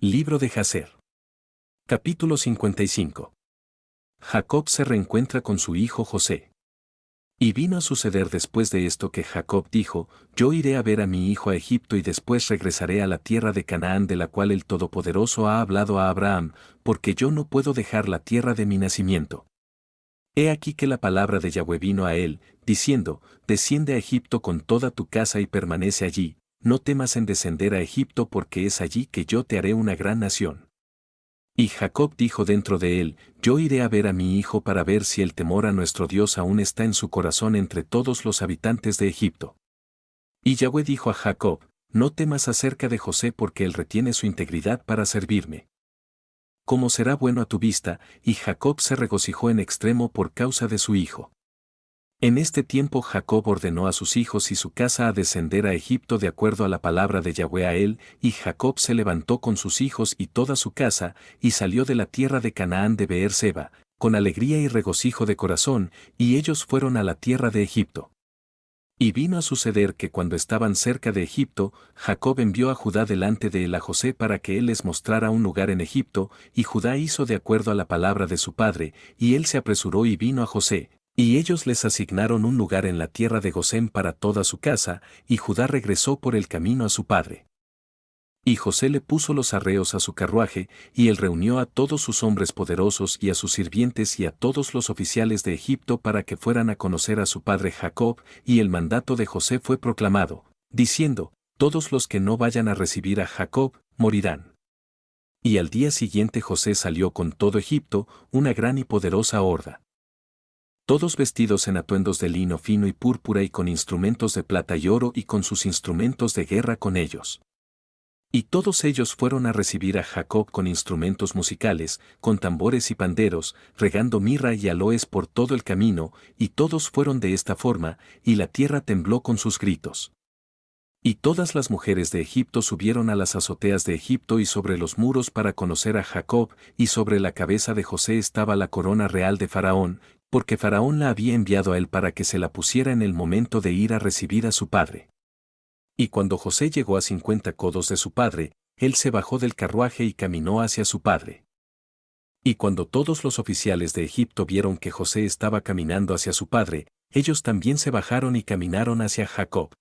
Libro de Jacer. Capítulo 55. Jacob se reencuentra con su hijo José. Y vino a suceder después de esto que Jacob dijo: Yo iré a ver a mi hijo a Egipto y después regresaré a la tierra de Canaán de la cual el Todopoderoso ha hablado a Abraham, porque yo no puedo dejar la tierra de mi nacimiento. He aquí que la palabra de Yahweh vino a él, diciendo: Desciende a Egipto con toda tu casa y permanece allí, no temas en descender a Egipto porque es allí que yo te haré una gran nación. Y Jacob dijo dentro de él: Yo iré a ver a mi hijo para ver si el temor a nuestro Dios aún está en su corazón entre todos los habitantes de Egipto. Y Yahweh dijo a Jacob: No temas acerca de José porque él retiene su integridad para servirme. Como será bueno a tu vista, y Jacob se regocijó en extremo por causa de su hijo. En este tiempo Jacob ordenó a sus hijos y su casa a descender a Egipto de acuerdo a la palabra de Yahweh a él, y Jacob se levantó con sus hijos y toda su casa, y salió de la tierra de Canaán de Beer-seba, con alegría y regocijo de corazón, y ellos fueron a la tierra de Egipto. Y vino a suceder que cuando estaban cerca de Egipto, Jacob envió a Judá delante de él a José para que él les mostrara un lugar en Egipto, y Judá hizo de acuerdo a la palabra de su padre, y él se apresuró y vino a José. Y ellos les asignaron un lugar en la tierra de Gosén para toda su casa, y Judá regresó por el camino a su padre. Y José le puso los arreos a su carruaje, y él reunió a todos sus hombres poderosos y a sus sirvientes y a todos los oficiales de Egipto para que fueran a conocer a su padre Jacob, y el mandato de José fue proclamado, diciendo: Todos los que no vayan a recibir a Jacob, morirán. Y al día siguiente José salió con todo Egipto, una gran y poderosa horda. Todos vestidos en atuendos de lino fino y púrpura y con instrumentos de plata y oro y con sus instrumentos de guerra con ellos. Y todos ellos fueron a recibir a Jacob con instrumentos musicales, con tambores y panderos, regando mirra y aloes por todo el camino, y todos fueron de esta forma, y la tierra tembló con sus gritos. Y todas las mujeres de Egipto subieron a las azoteas de Egipto y sobre los muros para conocer a Jacob, y sobre la cabeza de José estaba la corona real de Faraón, porque Faraón la había enviado a él para que se la pusiera en el momento de ir a recibir a su padre. Y cuando José llegó a 50 codos de su padre, él se bajó del carruaje y caminó hacia su padre. Y cuando todos los oficiales de Egipto vieron que José estaba caminando hacia su padre, ellos también se bajaron y caminaron hacia Jacob.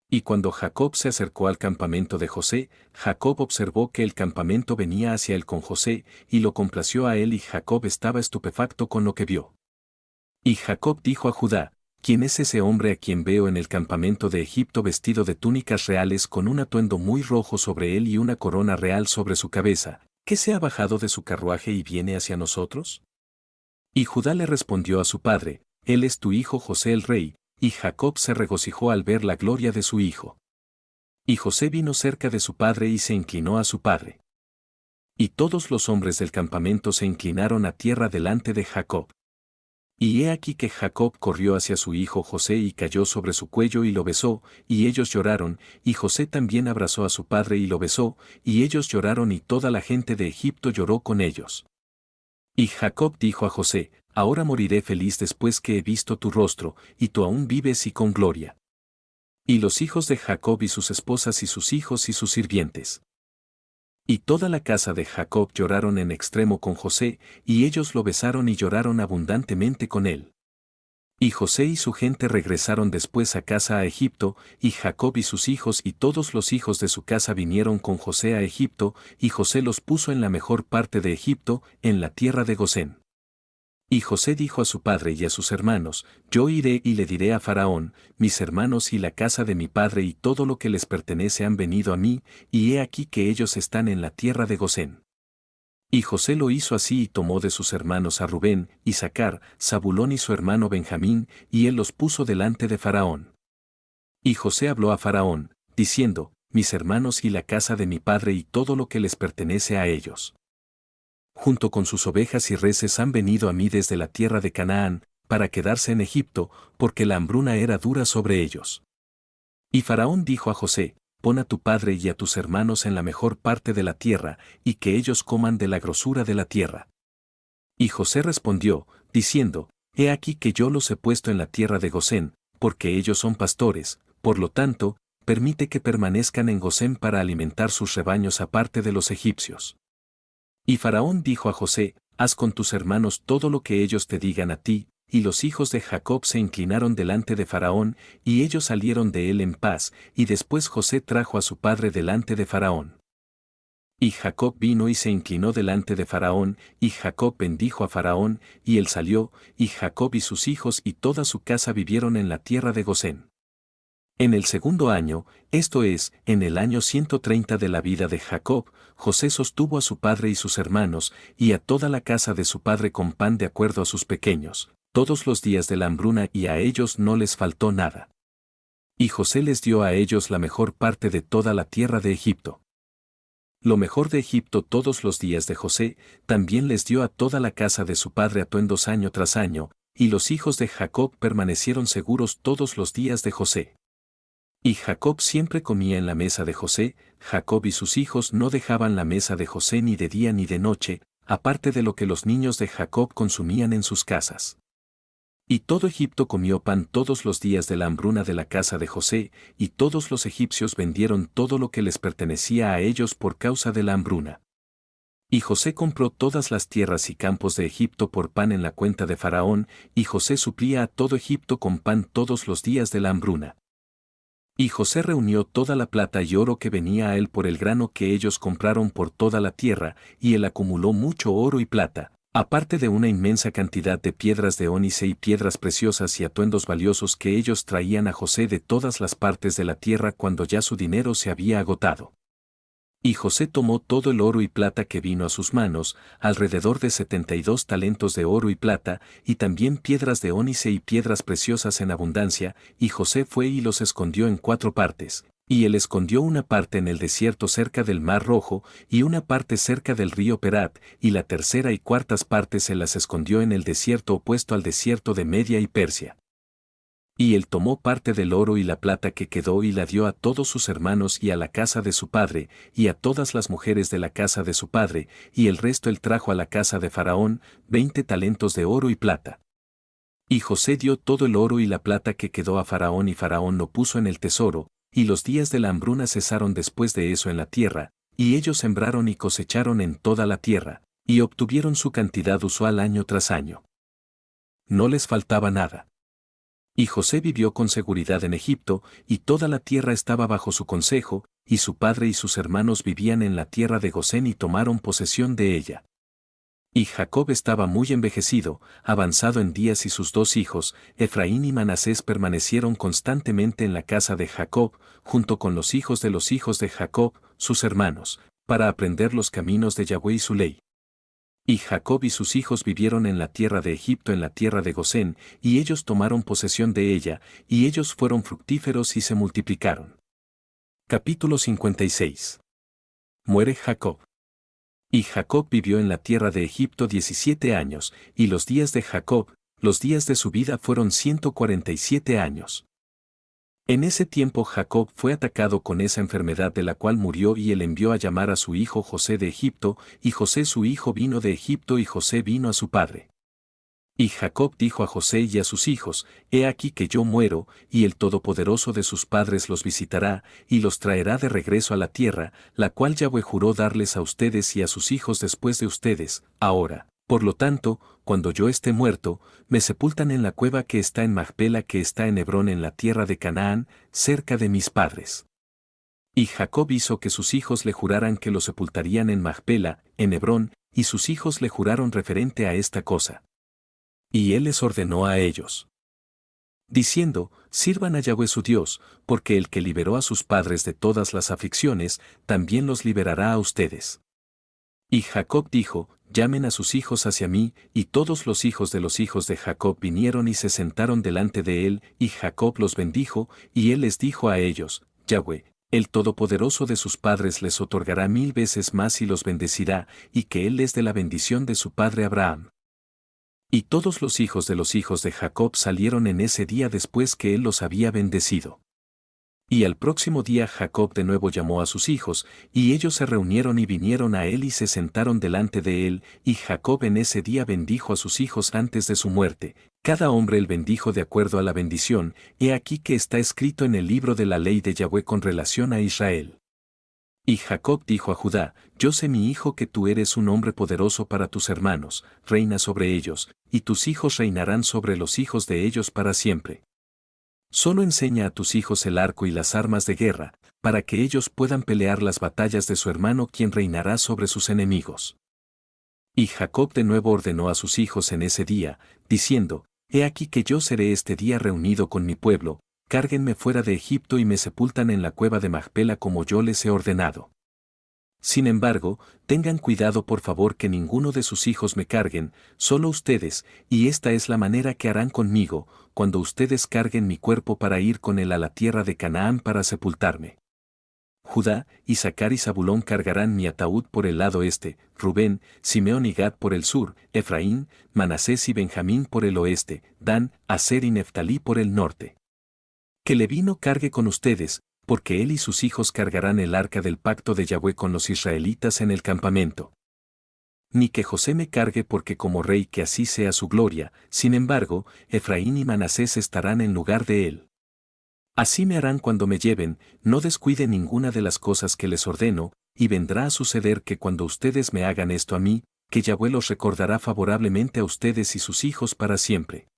Y cuando Jacob se acercó al campamento de José, Jacob observó que el campamento venía hacia él con José, y lo complació a él, y Jacob estaba estupefacto con lo que vio. Y Jacob dijo a Judá: ¿Quién es ese hombre a quien veo en el campamento de Egipto vestido de túnicas reales con un atuendo muy rojo sobre él y una corona real sobre su cabeza, que se ha bajado de su carruaje y viene hacia nosotros? Y Judá le respondió a su padre: Él es tu hijo José el rey, y Jacob se regocijó al ver la gloria de su hijo. Y José vino cerca de su padre y se inclinó a su padre. Y todos los hombres del campamento se inclinaron a tierra delante de Jacob. Y he aquí que Jacob corrió hacia su hijo José y cayó sobre su cuello y lo besó, y ellos lloraron, y José también abrazó a su padre y lo besó, y ellos lloraron y toda la gente de Egipto lloró con ellos. Y Jacob dijo a José: Ahora moriré feliz después que he visto tu rostro, y tú aún vives y con gloria. Y los hijos de Jacob y sus esposas y sus hijos y sus sirvientes. Y toda la casa de Jacob lloraron en extremo con José, y ellos lo besaron y lloraron abundantemente con él. Y José y su gente regresaron después a casa a Egipto, y Jacob y sus hijos y todos los hijos de su casa vinieron con José a Egipto, y José los puso en la mejor parte de Egipto, en la tierra de Gosén. Y José dijo a su padre y a sus hermanos: Yo iré y le diré a Faraón: Mis hermanos y la casa de mi padre y todo lo que les pertenece han venido a mí, y he aquí que ellos están en la tierra de Gosén. Y José lo hizo así y tomó de sus hermanos a Rubén, Isacar, Zabulón y su hermano Benjamín, y él los puso delante de Faraón. Y José habló a Faraón, diciendo: Mis hermanos y la casa de mi padre y todo lo que les pertenece a ellos, junto con sus ovejas y reses, han venido a mí desde la tierra de Canaán, para quedarse en Egipto, porque la hambruna era dura sobre ellos. Y Faraón dijo a José: Pon a tu padre y a tus hermanos en la mejor parte de la tierra, y que ellos coman de la grosura de la tierra. Y José respondió, diciendo: He aquí que yo los he puesto en la tierra de Gosén, porque ellos son pastores, por lo tanto, permite que permanezcan en Gosén para alimentar sus rebaños aparte de los egipcios. Y Faraón dijo a José, haz con tus hermanos todo lo que ellos te digan a ti, y los hijos de Jacob se inclinaron delante de Faraón, y ellos salieron de él en paz, y después José trajo a su padre delante de Faraón. Y Jacob vino y se inclinó delante de Faraón, y Jacob bendijo a Faraón, y él salió, y Jacob y sus hijos y toda su casa vivieron en la tierra de Gosén. En el segundo año, esto es, en el año 130 de la vida de Jacob, José sostuvo a su padre y sus hermanos, y a toda la casa de su padre con pan de acuerdo a sus pequeños, todos los días de la hambruna, y a ellos no les faltó nada. Y José les dio a ellos la mejor parte de toda la tierra de Egipto. Lo mejor de Egipto todos los días de José, también les dio a toda la casa de su padre atuendos año tras año, y los hijos de Jacob permanecieron seguros todos los días de José. Y Jacob siempre comía en la mesa de José, Jacob y sus hijos no dejaban la mesa de José ni de día ni de noche, aparte de lo que los niños de Jacob consumían en sus casas. Y todo Egipto comió pan todos los días de la hambruna de la casa de José, y todos los egipcios vendieron todo lo que les pertenecía a ellos por causa de la hambruna. Y José compró todas las tierras y campos de Egipto por pan en la cuenta de Faraón, y José suplía a todo Egipto con pan todos los días de la hambruna. Y José reunió toda la plata y oro que venía a él por el grano que ellos compraron por toda la tierra, y él acumuló mucho oro y plata, aparte de una inmensa cantidad de piedras de ónice y piedras preciosas y atuendos valiosos que ellos traían a José de todas las partes de la tierra cuando ya su dinero se había agotado. Y José tomó todo el oro y plata que vino a sus manos, alrededor de 72 talentos de oro y plata, y también piedras de ónice y piedras preciosas en abundancia, y José fue y los escondió en 4 partes. Y él escondió una parte en el desierto cerca del Mar Rojo, y una parte cerca del río Perat, y la tercera y cuartas partes se las escondió en el desierto opuesto al desierto de Media y Persia. Y él tomó parte del oro y la plata que quedó y la dio a todos sus hermanos y a la casa de su padre, y a todas las mujeres de la casa de su padre, y el resto él trajo a la casa de Faraón, 20 talentos de oro y plata. Y José dio todo el oro y la plata que quedó a Faraón, y Faraón lo puso en el tesoro, y los días de la hambruna cesaron después de eso en la tierra, y ellos sembraron y cosecharon en toda la tierra, y obtuvieron su cantidad usual año tras año. No les faltaba nada. Y José vivió con seguridad en Egipto, y toda la tierra estaba bajo su consejo, y su padre y sus hermanos vivían en la tierra de Gosén y tomaron posesión de ella. Y Jacob estaba muy envejecido, avanzado en días, y sus 2 hijos, Efraín y Manasés, permanecieron constantemente en la casa de Jacob, junto con los hijos de Jacob, sus hermanos, para aprender los caminos de Yahweh y su ley. Y Jacob y sus hijos vivieron en la tierra de Egipto, en la tierra de Gosén, y ellos tomaron posesión de ella, y ellos fueron fructíferos y se multiplicaron. Capítulo 56. Muere Jacob. Y Jacob vivió en la tierra de Egipto 17 años, y los días de Jacob, los días de su vida fueron 147 años. En ese tiempo Jacob fue atacado con esa enfermedad de la cual murió, y él envió a llamar a su hijo José de Egipto, y José su hijo vino de Egipto, y José vino a su padre. Y Jacob dijo a José y a sus hijos, he aquí que yo muero, y el Todopoderoso de sus padres los visitará, y los traerá de regreso a la tierra, la cual Yahweh juró darles a ustedes y a sus hijos después de ustedes. Ahora, por lo tanto, cuando yo esté muerto, me sepultan en la cueva que está en Macpela, que está en Hebrón, en la tierra de Canaán, cerca de mis padres. Y Jacob hizo que sus hijos le juraran que lo sepultarían en Macpela, en Hebrón, y sus hijos le juraron referente a esta cosa. Y él les ordenó a ellos, diciendo, sirvan a Yahweh su Dios, porque el que liberó a sus padres de todas las aflicciones, también los liberará a ustedes. Y Jacob dijo, llamen a sus hijos hacia mí, y todos los hijos de Jacob vinieron y se sentaron delante de él, y Jacob los bendijo, y él les dijo a ellos, Yahweh, el Todopoderoso de sus padres les otorgará 1000 veces más y los bendecirá, y que él les dé la bendición de su padre Abraham. Y todos los hijos de Jacob salieron en ese día después que él los había bendecido. Y al próximo día Jacob de nuevo llamó a sus hijos, y ellos se reunieron y vinieron a él y se sentaron delante de él, y Jacob en ese día bendijo a sus hijos antes de su muerte. Cada hombre el bendijo de acuerdo a la bendición, he aquí que está escrito en el libro de la ley de Yahweh con relación a Israel. Y Jacob dijo a Judá, yo sé mi hijo que tú eres un hombre poderoso para tus hermanos, reina sobre ellos, y tus hijos reinarán sobre los hijos de ellos para siempre. Solo enseña a tus hijos el arco y las armas de guerra, para que ellos puedan pelear las batallas de su hermano quien reinará sobre sus enemigos. Y Jacob de nuevo ordenó a sus hijos en ese día, diciendo, he aquí que yo seré este día reunido con mi pueblo, cárguenme fuera de Egipto y me sepultan en la cueva de Macpela como yo les he ordenado. Sin embargo, tengan cuidado por favor que ninguno de sus hijos me carguen, solo ustedes, y esta es la manera que harán conmigo, cuando ustedes carguen mi cuerpo para ir con él a la tierra de Canaán para sepultarme. Judá, Isaacar y Zabulón cargarán mi ataúd por el lado este, Rubén, Simeón y Gad por el sur, Efraín, Manasés y Benjamín por el oeste, Dan, Aser y Neftalí por el norte. Que Leví no cargue con ustedes, porque él y sus hijos cargarán el arca del pacto de Yahweh con los israelitas en el campamento. Ni que José me cargue porque como rey que así sea su gloria, sin embargo, Efraín y Manasés estarán en lugar de él. Así me harán cuando me lleven, no descuide ninguna de las cosas que les ordeno, y vendrá a suceder que cuando ustedes me hagan esto a mí, que Yahweh los recordará favorablemente a ustedes y sus hijos para siempre.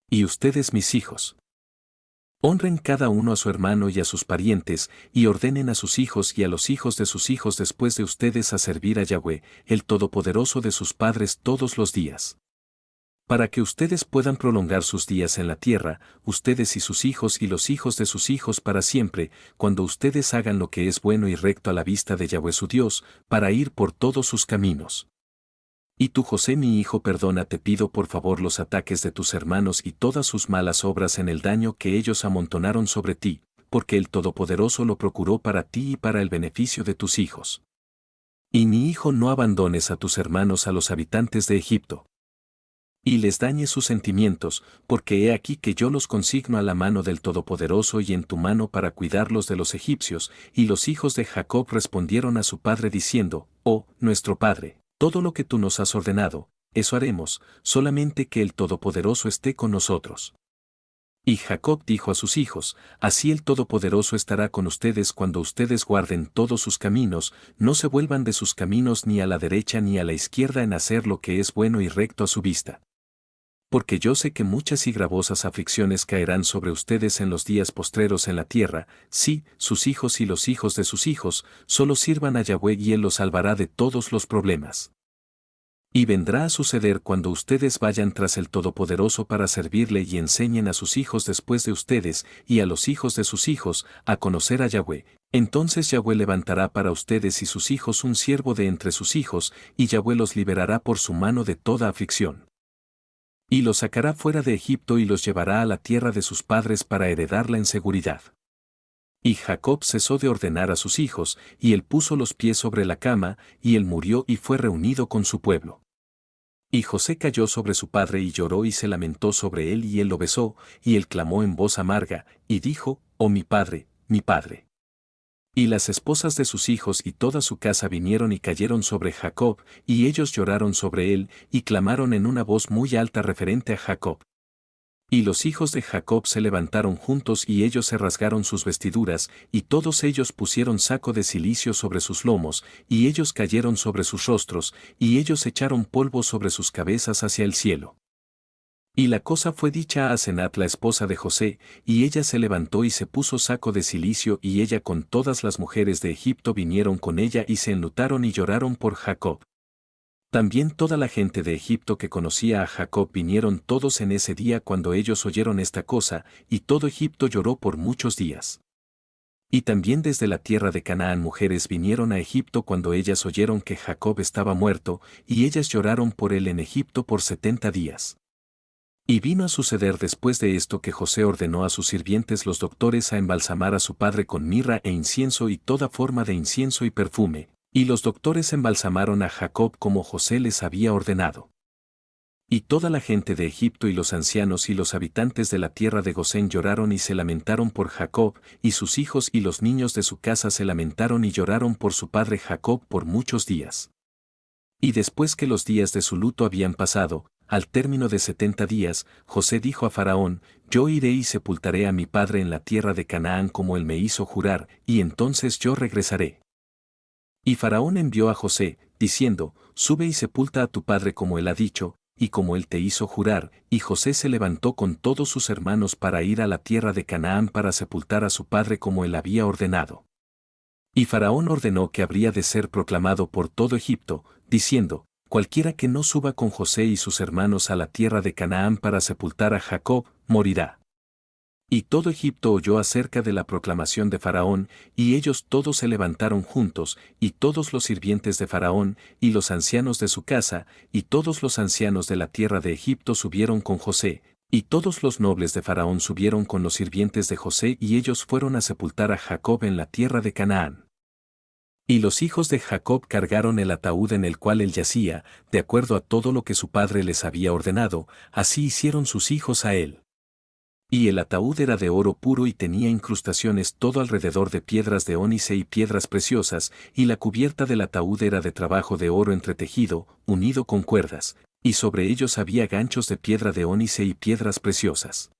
Y ustedes mis hijos. Honren cada uno a su hermano y a sus parientes, y ordenen a sus hijos y a los hijos de sus hijos después de ustedes a servir a Yahweh, el Todopoderoso de sus padres todos los días. Para que ustedes puedan prolongar sus días en la tierra, ustedes y sus hijos y los hijos de sus hijos para siempre, cuando ustedes hagan lo que es bueno y recto a la vista de Yahweh su Dios, para ir por todos sus caminos. Y tú José mi hijo perdona te pido por favor los ataques de tus hermanos y todas sus malas obras en el daño que ellos amontonaron sobre ti, porque el Todopoderoso lo procuró para ti y para el beneficio de tus hijos. Y mi hijo no abandones a tus hermanos a los habitantes de Egipto. Y les dañes sus sentimientos, porque he aquí que yo los consigno a la mano del Todopoderoso y en tu mano para cuidarlos de los egipcios, y los hijos de Jacob respondieron a su padre diciendo, oh, nuestro padre. Todo lo que tú nos has ordenado, eso haremos, solamente que el Todopoderoso esté con nosotros. Y Jacob dijo a sus hijos, así el Todopoderoso estará con ustedes cuando ustedes guarden todos sus caminos, no se vuelvan de sus caminos ni a la derecha ni a la izquierda en hacer lo que es bueno y recto a su vista. Porque yo sé que muchas y gravosas aflicciones caerán sobre ustedes en los días postreros en la tierra, sí, sus hijos y los hijos de sus hijos, solo sirvan a Yahweh y Él los salvará de todos los problemas. Y vendrá a suceder cuando ustedes vayan tras el Todopoderoso para servirle y enseñen a sus hijos después de ustedes y a los hijos de sus hijos a conocer a Yahweh, entonces Yahweh levantará para ustedes y sus hijos un siervo de entre sus hijos, y Yahweh los liberará por su mano de toda aflicción. Y los sacará fuera de Egipto y los llevará a la tierra de sus padres para heredarla en seguridad. Y Jacob cesó de ordenar a sus hijos, y él puso los pies sobre la cama, y él murió y fue reunido con su pueblo. Y José cayó sobre su padre y lloró y se lamentó sobre él y él lo besó, y él clamó en voz amarga, y dijo, oh mi padre, mi padre. Y las esposas de sus hijos y toda su casa vinieron y cayeron sobre Jacob, y ellos lloraron sobre él, y clamaron en una voz muy alta referente a Jacob. Y los hijos de Jacob se levantaron juntos y ellos se rasgaron sus vestiduras, y todos ellos pusieron saco de cilicio sobre sus lomos, y ellos cayeron sobre sus rostros, y ellos echaron polvo sobre sus cabezas hacia el cielo. Y la cosa fue dicha a Asenat la esposa de José, y ella se levantó y se puso saco de cilicio y ella con todas las mujeres de Egipto vinieron con ella y se enlutaron y lloraron por Jacob. También toda la gente de Egipto que conocía a Jacob vinieron todos en ese día cuando ellos oyeron esta cosa, y todo Egipto lloró por muchos días. Y también desde la tierra de Canaán mujeres vinieron a Egipto cuando ellas oyeron que Jacob estaba muerto, y ellas lloraron por él en Egipto por 70 días. Y vino a suceder después de esto que José ordenó a sus sirvientes los doctores a embalsamar a su padre con mirra e incienso y toda forma de incienso y perfume, y los doctores embalsamaron a Jacob como José les había ordenado. Y toda la gente de Egipto y los ancianos y los habitantes de la tierra de Gosén lloraron y se lamentaron por Jacob, y sus hijos y los niños de su casa se lamentaron y lloraron por su padre Jacob por muchos días. Y después que los días de su luto habían pasado, al término de 70 días, José dijo a Faraón: Yo iré y sepultaré a mi padre en la tierra de Canaán como él me hizo jurar, y entonces yo regresaré. Y Faraón envió a José, diciendo: Sube y sepulta a tu padre como él ha dicho, y como él te hizo jurar, y José se levantó con todos sus hermanos para ir a la tierra de Canaán para sepultar a su padre como él había ordenado. Y Faraón ordenó que habría de ser proclamado por todo Egipto, diciendo: Cualquiera que no suba con José y sus hermanos a la tierra de Canaán para sepultar a Jacob, morirá. Y todo Egipto oyó acerca de la proclamación de Faraón, y ellos todos se levantaron juntos, y todos los sirvientes de Faraón, y los ancianos de su casa, y todos los ancianos de la tierra de Egipto subieron con José, y todos los nobles de Faraón subieron con los sirvientes de José, y ellos fueron a sepultar a Jacob en la tierra de Canaán. Y los hijos de Jacob cargaron el ataúd en el cual él yacía, de acuerdo a todo lo que su padre les había ordenado, así hicieron sus hijos a él. Y el ataúd era de oro puro y tenía incrustaciones todo alrededor de piedras de ónice y piedras preciosas, y la cubierta del ataúd era de trabajo de oro entretejido, unido con cuerdas, y sobre ellos había ganchos de piedra de ónice y piedras preciosas.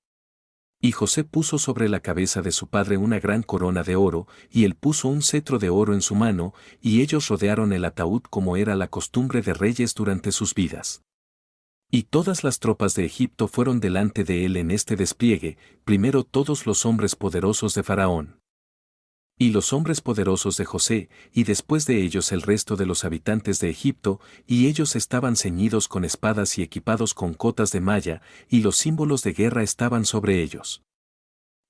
Y José puso sobre la cabeza de su padre una gran corona de oro, y él puso un cetro de oro en su mano, y ellos rodearon el ataúd como era la costumbre de reyes durante sus vidas. Y todas las tropas de Egipto fueron delante de él en este despliegue, primero todos los hombres poderosos de Faraón. Y los hombres poderosos de José, y después de ellos el resto de los habitantes de Egipto, y ellos estaban ceñidos con espadas y equipados con cotas de malla, y los símbolos de guerra estaban sobre ellos.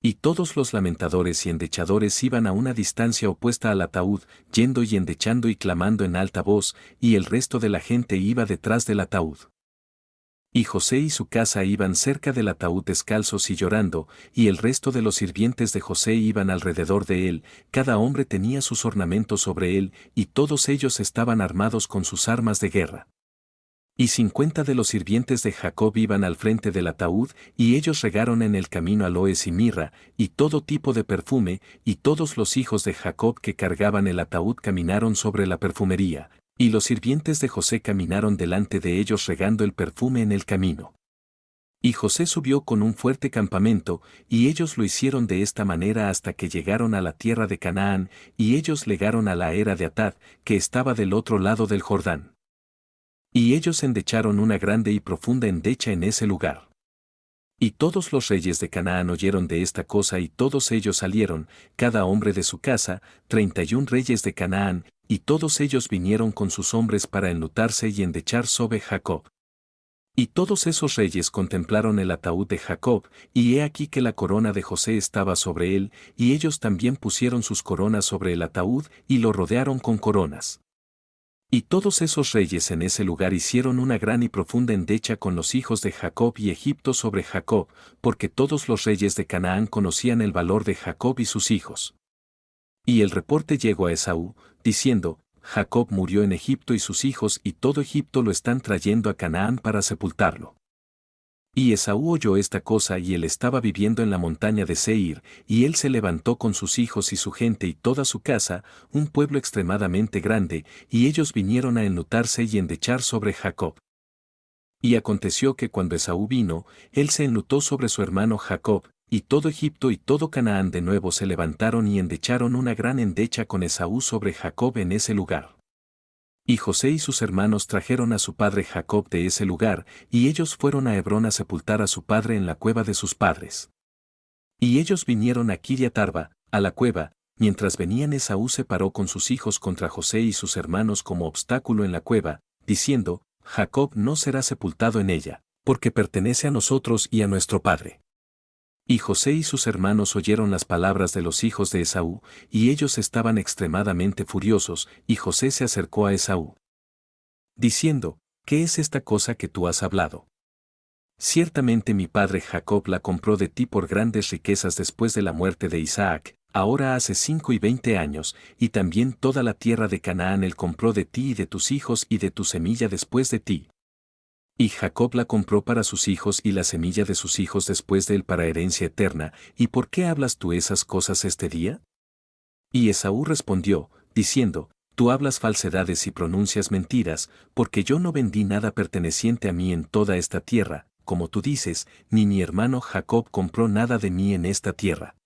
Y todos los lamentadores y endechadores iban a una distancia opuesta al ataúd, yendo y endechando y clamando en alta voz, y el resto de la gente iba detrás del ataúd. Y José y su casa iban cerca del ataúd descalzos y llorando, y el resto de los sirvientes de José iban alrededor de él, cada hombre tenía sus ornamentos sobre él, y todos ellos estaban armados con sus armas de guerra. Y 50 de los sirvientes de Jacob iban al frente del ataúd, y ellos regaron en el camino aloes y mirra, y todo tipo de perfume, y todos los hijos de Jacob que cargaban el ataúd caminaron sobre la perfumería. Y los sirvientes de José caminaron delante de ellos regando el perfume en el camino. Y José subió con un fuerte campamento, y ellos lo hicieron de esta manera hasta que llegaron a la tierra de Canaán, y ellos legaron a la era de Atad, que estaba del otro lado del Jordán. Y ellos endecharon una grande y profunda endecha en ese lugar. Y todos los reyes de Canaán oyeron de esta cosa y todos ellos salieron, cada hombre de su casa, 31 reyes de Canaán, y todos ellos vinieron con sus hombres para enlutarse y endechar sobre Jacob. Y todos esos reyes contemplaron el ataúd de Jacob, y he aquí que la corona de José estaba sobre él, y ellos también pusieron sus coronas sobre el ataúd y lo rodearon con coronas. Y todos esos reyes en ese lugar hicieron una gran y profunda endecha con los hijos de Jacob y Egipto sobre Jacob, porque todos los reyes de Canaán conocían el valor de Jacob y sus hijos. Y el reporte llegó a Esaú, diciendo: Jacob murió en Egipto y sus hijos y todo Egipto lo están trayendo a Canaán para sepultarlo. Y Esaú oyó esta cosa y él estaba viviendo en la montaña de Seir, y él se levantó con sus hijos y su gente y toda su casa, un pueblo extremadamente grande, y ellos vinieron a enlutarse y endechar sobre Jacob. Y aconteció que cuando Esaú vino, él se enlutó sobre su hermano Jacob, y todo Egipto y todo Canaán de nuevo se levantaron y endecharon una gran endecha con Esaú sobre Jacob en ese lugar. Y José y sus hermanos trajeron a su padre Jacob de ese lugar, y ellos fueron a Hebrón a sepultar a su padre en la cueva de sus padres. Y ellos vinieron a Kiriat Arba, a la cueva, mientras venían Esaú se paró con sus hijos contra José y sus hermanos como obstáculo en la cueva, diciendo: Jacob no será sepultado en ella, porque pertenece a nosotros y a nuestro padre. Y José y sus hermanos oyeron las palabras de los hijos de Esaú, y ellos estaban extremadamente furiosos, y José se acercó a Esaú, diciendo: ¿Qué es esta cosa que tú has hablado? Ciertamente mi padre Jacob la compró de ti por grandes riquezas después de la muerte de Isaac, ahora hace 5 y 20 años, y también toda la tierra de Canaán él compró de ti y de tus hijos y de tu semilla después de ti. Y Jacob la compró para sus hijos y la semilla de sus hijos después de él para herencia eterna. ¿Y por qué hablas tú esas cosas este día? Y Esaú respondió, diciendo, tú hablas falsedades y pronuncias mentiras, porque yo no vendí nada perteneciente a mí en toda esta tierra, como tú dices, ni mi hermano Jacob compró nada de mí en esta tierra.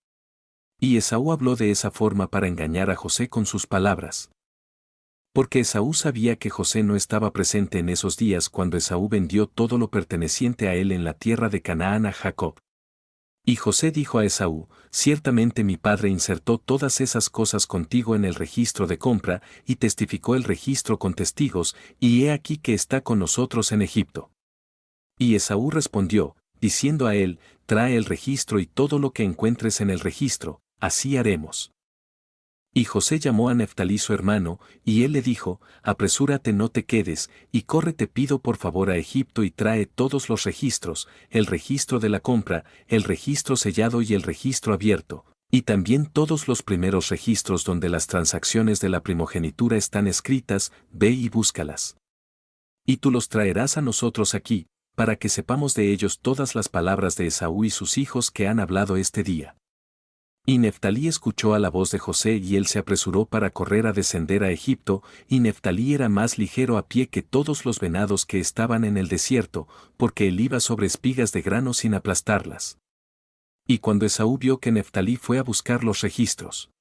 Y Esaú habló de esa forma para engañar a José con sus palabras. Porque Esaú sabía que José no estaba presente en esos días cuando Esaú vendió todo lo perteneciente a él en la tierra de Canaán a Jacob. Y José dijo a Esaú, ciertamente mi padre insertó todas esas cosas contigo en el registro de compra, y testificó el registro con testigos, y he aquí que está con nosotros en Egipto. Y Esaú respondió, diciendo a él, trae el registro y todo lo que encuentres en el registro, así haremos. Y José llamó a Neftalí su hermano, y él le dijo, apresúrate, no te quedes, y corre, te pido por favor a Egipto y trae todos los registros, el registro de la compra, el registro sellado y el registro abierto, y también todos los primeros registros donde las transacciones de la primogenitura están escritas, ve y búscalas. Y tú los traerás a nosotros aquí, para que sepamos de ellos todas las palabras de Esaú y sus hijos que han hablado este día. Y Neftalí escuchó a la voz de José y él se apresuró para correr a descender a Egipto, y Neftalí era más ligero a pie que todos los venados que estaban en el desierto, porque él iba sobre espigas de grano sin aplastarlas. Y cuando Esaú vio que Neftalí fue a buscar los registros,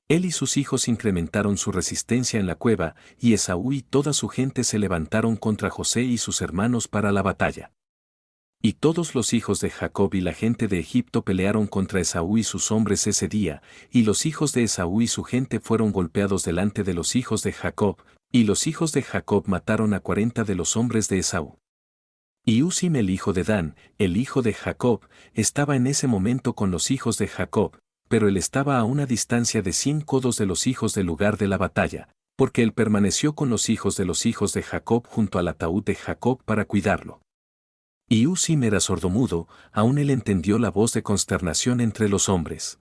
él y sus hijos incrementaron su resistencia en la cueva, y Esaú y toda su gente se levantaron contra José y sus hermanos para la batalla. Y todos los hijos de Jacob y la gente de Egipto pelearon contra Esaú y sus hombres ese día, y los hijos de Esaú y su gente fueron golpeados delante de los hijos de Jacob, y los hijos de Jacob mataron a 40 de los hombres de Esaú. Y Usim el hijo de Dan, el hijo de Jacob, estaba en ese momento con los hijos de Jacob, pero él estaba a una distancia de 100 codos de los hijos del lugar de la batalla, porque él permaneció con los hijos de Jacob junto al ataúd de Jacob para cuidarlo. Y Usim era sordomudo, aún él entendió la voz de consternación entre los hombres.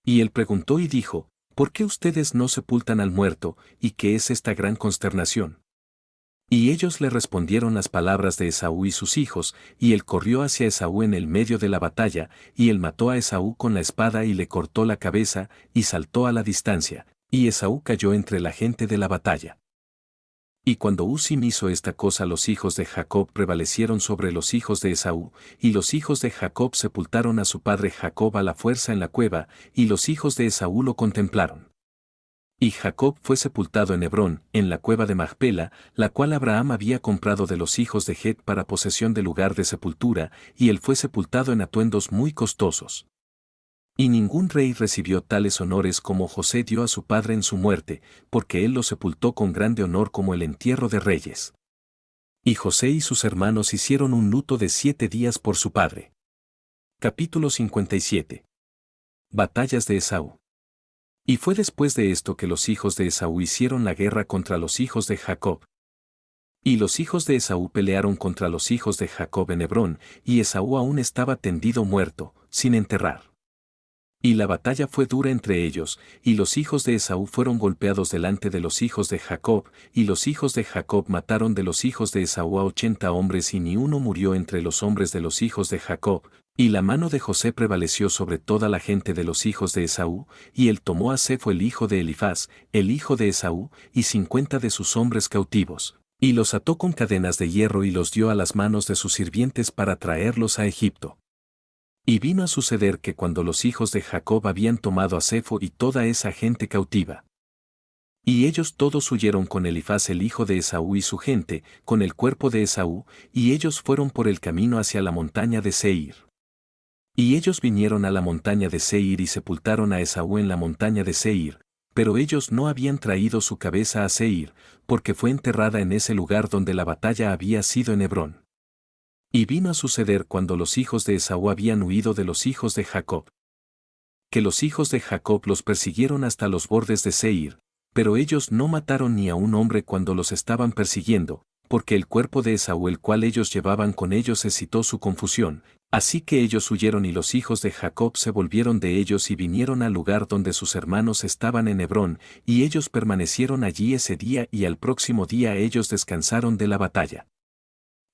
Y él preguntó y dijo, ¿por qué ustedes no sepultan al muerto, y qué es esta gran consternación? Y ellos le respondieron las palabras de Esaú y sus hijos, y él corrió hacia Esaú en el medio de la batalla, y él mató a Esaú con la espada y le cortó la cabeza, y saltó a la distancia, y Esaú cayó entre la gente de la batalla. Y cuando Usim hizo esta cosa, los hijos de Jacob prevalecieron sobre los hijos de Esaú, y los hijos de Jacob sepultaron a su padre Jacob a la fuerza en la cueva, y los hijos de Esaú lo contemplaron. Y Jacob fue sepultado en Hebrón, en la cueva de Macpela, la cual Abraham había comprado de los hijos de Het para posesión del lugar de sepultura, y él fue sepultado en atuendos muy costosos. Y ningún rey recibió tales honores como José dio a su padre en su muerte, porque él lo sepultó con grande honor como el entierro de reyes. Y José y sus hermanos hicieron un luto de 7 días por su padre. Capítulo 57. Batallas de Esaú. Y fue después de esto que los hijos de Esaú hicieron la guerra contra los hijos de Jacob. Y los hijos de Esaú pelearon contra los hijos de Jacob en Hebrón, y Esaú aún estaba tendido muerto, sin enterrar. Y la batalla fue dura entre ellos, y los hijos de Esaú fueron golpeados delante de los hijos de Jacob, y los hijos de Jacob mataron de los hijos de Esaú a 80 hombres y ni uno murió entre los hombres de los hijos de Jacob, y la mano de José prevaleció sobre toda la gente de los hijos de Esaú, y él tomó a Sefo el hijo de Elifaz, el hijo de Esaú, y 50 de sus hombres cautivos, y los ató con cadenas de hierro y los dio a las manos de sus sirvientes para traerlos a Egipto. Y vino a suceder que cuando los hijos de Jacob habían tomado a Sefo y toda esa gente cautiva, y ellos todos huyeron con Elifaz el hijo de Esaú y su gente, con el cuerpo de Esaú, y ellos fueron por el camino hacia la montaña de Seir. Y ellos vinieron a la montaña de Seir y sepultaron a Esaú en la montaña de Seir, pero ellos no habían traído su cabeza a Seir, porque fue enterrada en ese lugar donde la batalla había sido en Hebrón. Y vino a suceder cuando los hijos de Esaú habían huido de los hijos de Jacob, que los hijos de Jacob los persiguieron hasta los bordes de Seir, pero ellos no mataron ni a un hombre cuando los estaban persiguiendo, porque el cuerpo de Esaú el cual ellos llevaban con ellos excitó su confusión, así que ellos huyeron y los hijos de Jacob se volvieron de ellos y vinieron al lugar donde sus hermanos estaban en Hebrón, y ellos permanecieron allí ese día y al próximo día ellos descansaron de la batalla.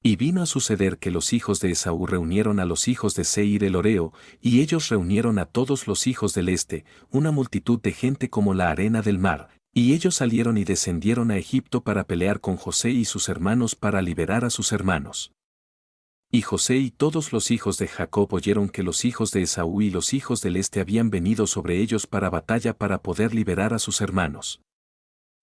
Y vino a suceder que los hijos de Esaú reunieron a los hijos de Seir el Horeo, y ellos reunieron a todos los hijos del este, una multitud de gente como la arena del mar, y ellos salieron y descendieron a Egipto para pelear con José y sus hermanos para liberar a sus hermanos. Y José y todos los hijos de Jacob oyeron que los hijos de Esaú y los hijos del este habían venido sobre ellos para batalla para poder liberar a sus hermanos.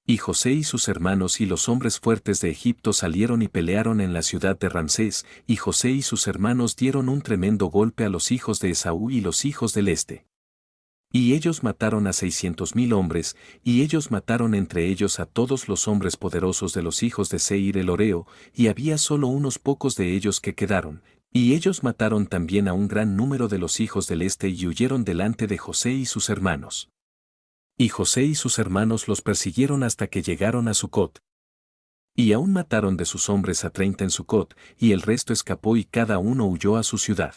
Y José y sus hermanos y los hombres fuertes de Egipto salieron y pelearon en la ciudad de Ramsés, y José y sus hermanos dieron un tremendo golpe a los hijos de Esaú y los hijos del este. Y ellos mataron a 600,000 hombres, y ellos mataron entre ellos a todos los hombres poderosos de los hijos de Seir el Horeo, y había solo unos pocos de ellos que quedaron. Y ellos mataron también a un gran número de los hijos del este y huyeron delante de José y sus hermanos. Y José y sus hermanos los persiguieron hasta que llegaron a Sucot. Y aún mataron de sus hombres a 30 en Sucot, y el resto escapó y cada uno huyó a su ciudad.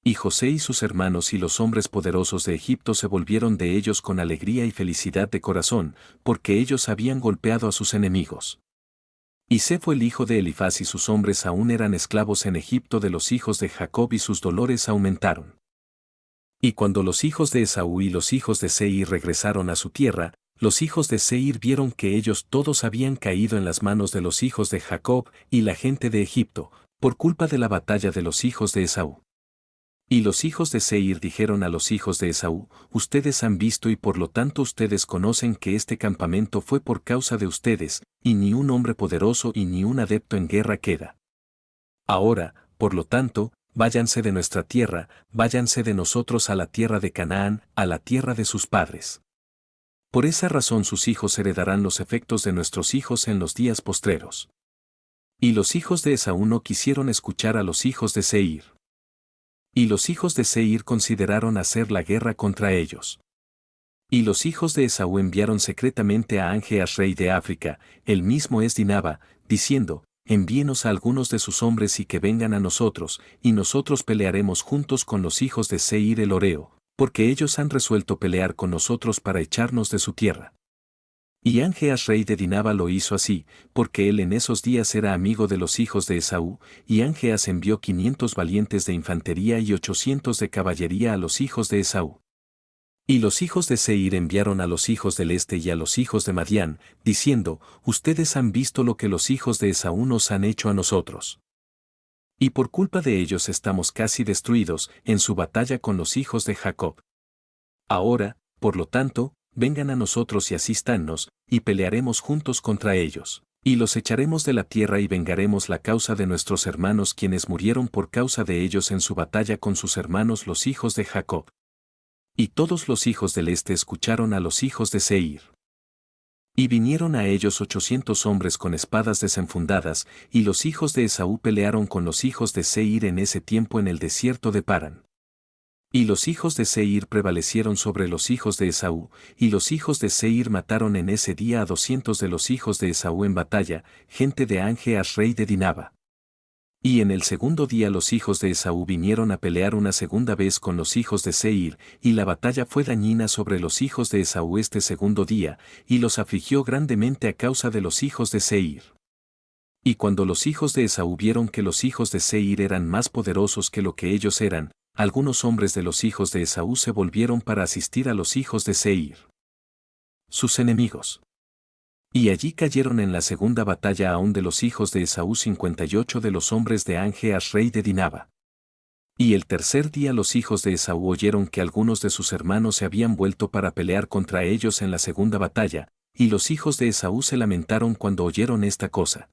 Y José y sus hermanos y los hombres poderosos de Egipto se volvieron de ellos con alegría y felicidad de corazón, porque ellos habían golpeado a sus enemigos. Y Sefo el hijo de Elifaz y sus hombres aún eran esclavos en Egipto de los hijos de Jacob y sus dolores aumentaron. Y cuando los hijos de Esaú y los hijos de Seir regresaron a su tierra, los hijos de Seir vieron que ellos todos habían caído en las manos de los hijos de Jacob y la gente de Egipto, por culpa de la batalla de los hijos de Esaú. Y los hijos de Seir dijeron a los hijos de Esaú, ustedes han visto y por lo tanto ustedes conocen que este campamento fue por causa de ustedes, y ni un hombre poderoso y ni un adepto en guerra queda. Ahora, por lo tanto, váyanse de nuestra tierra, váyanse de nosotros a la tierra de Canaán, a la tierra de sus padres. Por esa razón sus hijos heredarán los efectos de nuestros hijos en los días postreros. Y los hijos de Esaú no quisieron escuchar a los hijos de Seir. Y los hijos de Seir consideraron hacer la guerra contra ellos. Y los hijos de Esaú enviaron secretamente a Angeas rey de África, el mismo es Dinaba, diciendo, envíenos a algunos de sus hombres y que vengan a nosotros, y nosotros pelearemos juntos con los hijos de Seir el Horeo, porque ellos han resuelto pelear con nosotros para echarnos de su tierra. Y Angeas rey de Dinaba lo hizo así, porque él en esos días era amigo de los hijos de Esaú, y Angeas envió 500 valientes de infantería y 800 de caballería a los hijos de Esaú. Y los hijos de Seir enviaron a los hijos del este y a los hijos de Madián, diciendo, ustedes han visto lo que los hijos de Esaú nos han hecho a nosotros. Y por culpa de ellos estamos casi destruidos en su batalla con los hijos de Jacob. Ahora, por lo tanto, vengan a nosotros y asístannos, y pelearemos juntos contra ellos, y los echaremos de la tierra y vengaremos la causa de nuestros hermanos quienes murieron por causa de ellos en su batalla con sus hermanos los hijos de Jacob. Y todos los hijos del este escucharon a los hijos de Seir. Y vinieron a ellos 800 hombres con espadas desenfundadas, y los hijos de Esaú pelearon con los hijos de Seir en ese tiempo en el desierto de Parán. Y los hijos de Seir prevalecieron sobre los hijos de Esaú, y los hijos de Seir mataron en ese día a 200 de los hijos de Esaú en batalla, gente de Angeas rey de Dinaba. Y en el segundo día los hijos de Esaú vinieron a pelear una segunda vez con los hijos de Seir, y la batalla fue dañina sobre los hijos de Esaú este segundo día, y los afligió grandemente a causa de los hijos de Seir. Y cuando los hijos de Esaú vieron que los hijos de Seir eran más poderosos que lo que ellos eran, algunos hombres de los hijos de Esaú se volvieron para asistir a los hijos de Seir, sus enemigos. Y allí cayeron en la segunda batalla aún de los hijos de Esaú 58 de los hombres de Angeas rey de Dinaba. Y el tercer día los hijos de Esaú oyeron que algunos de sus hermanos se habían vuelto para pelear contra ellos en la segunda batalla, y los hijos de Esaú se lamentaron cuando oyeron esta cosa.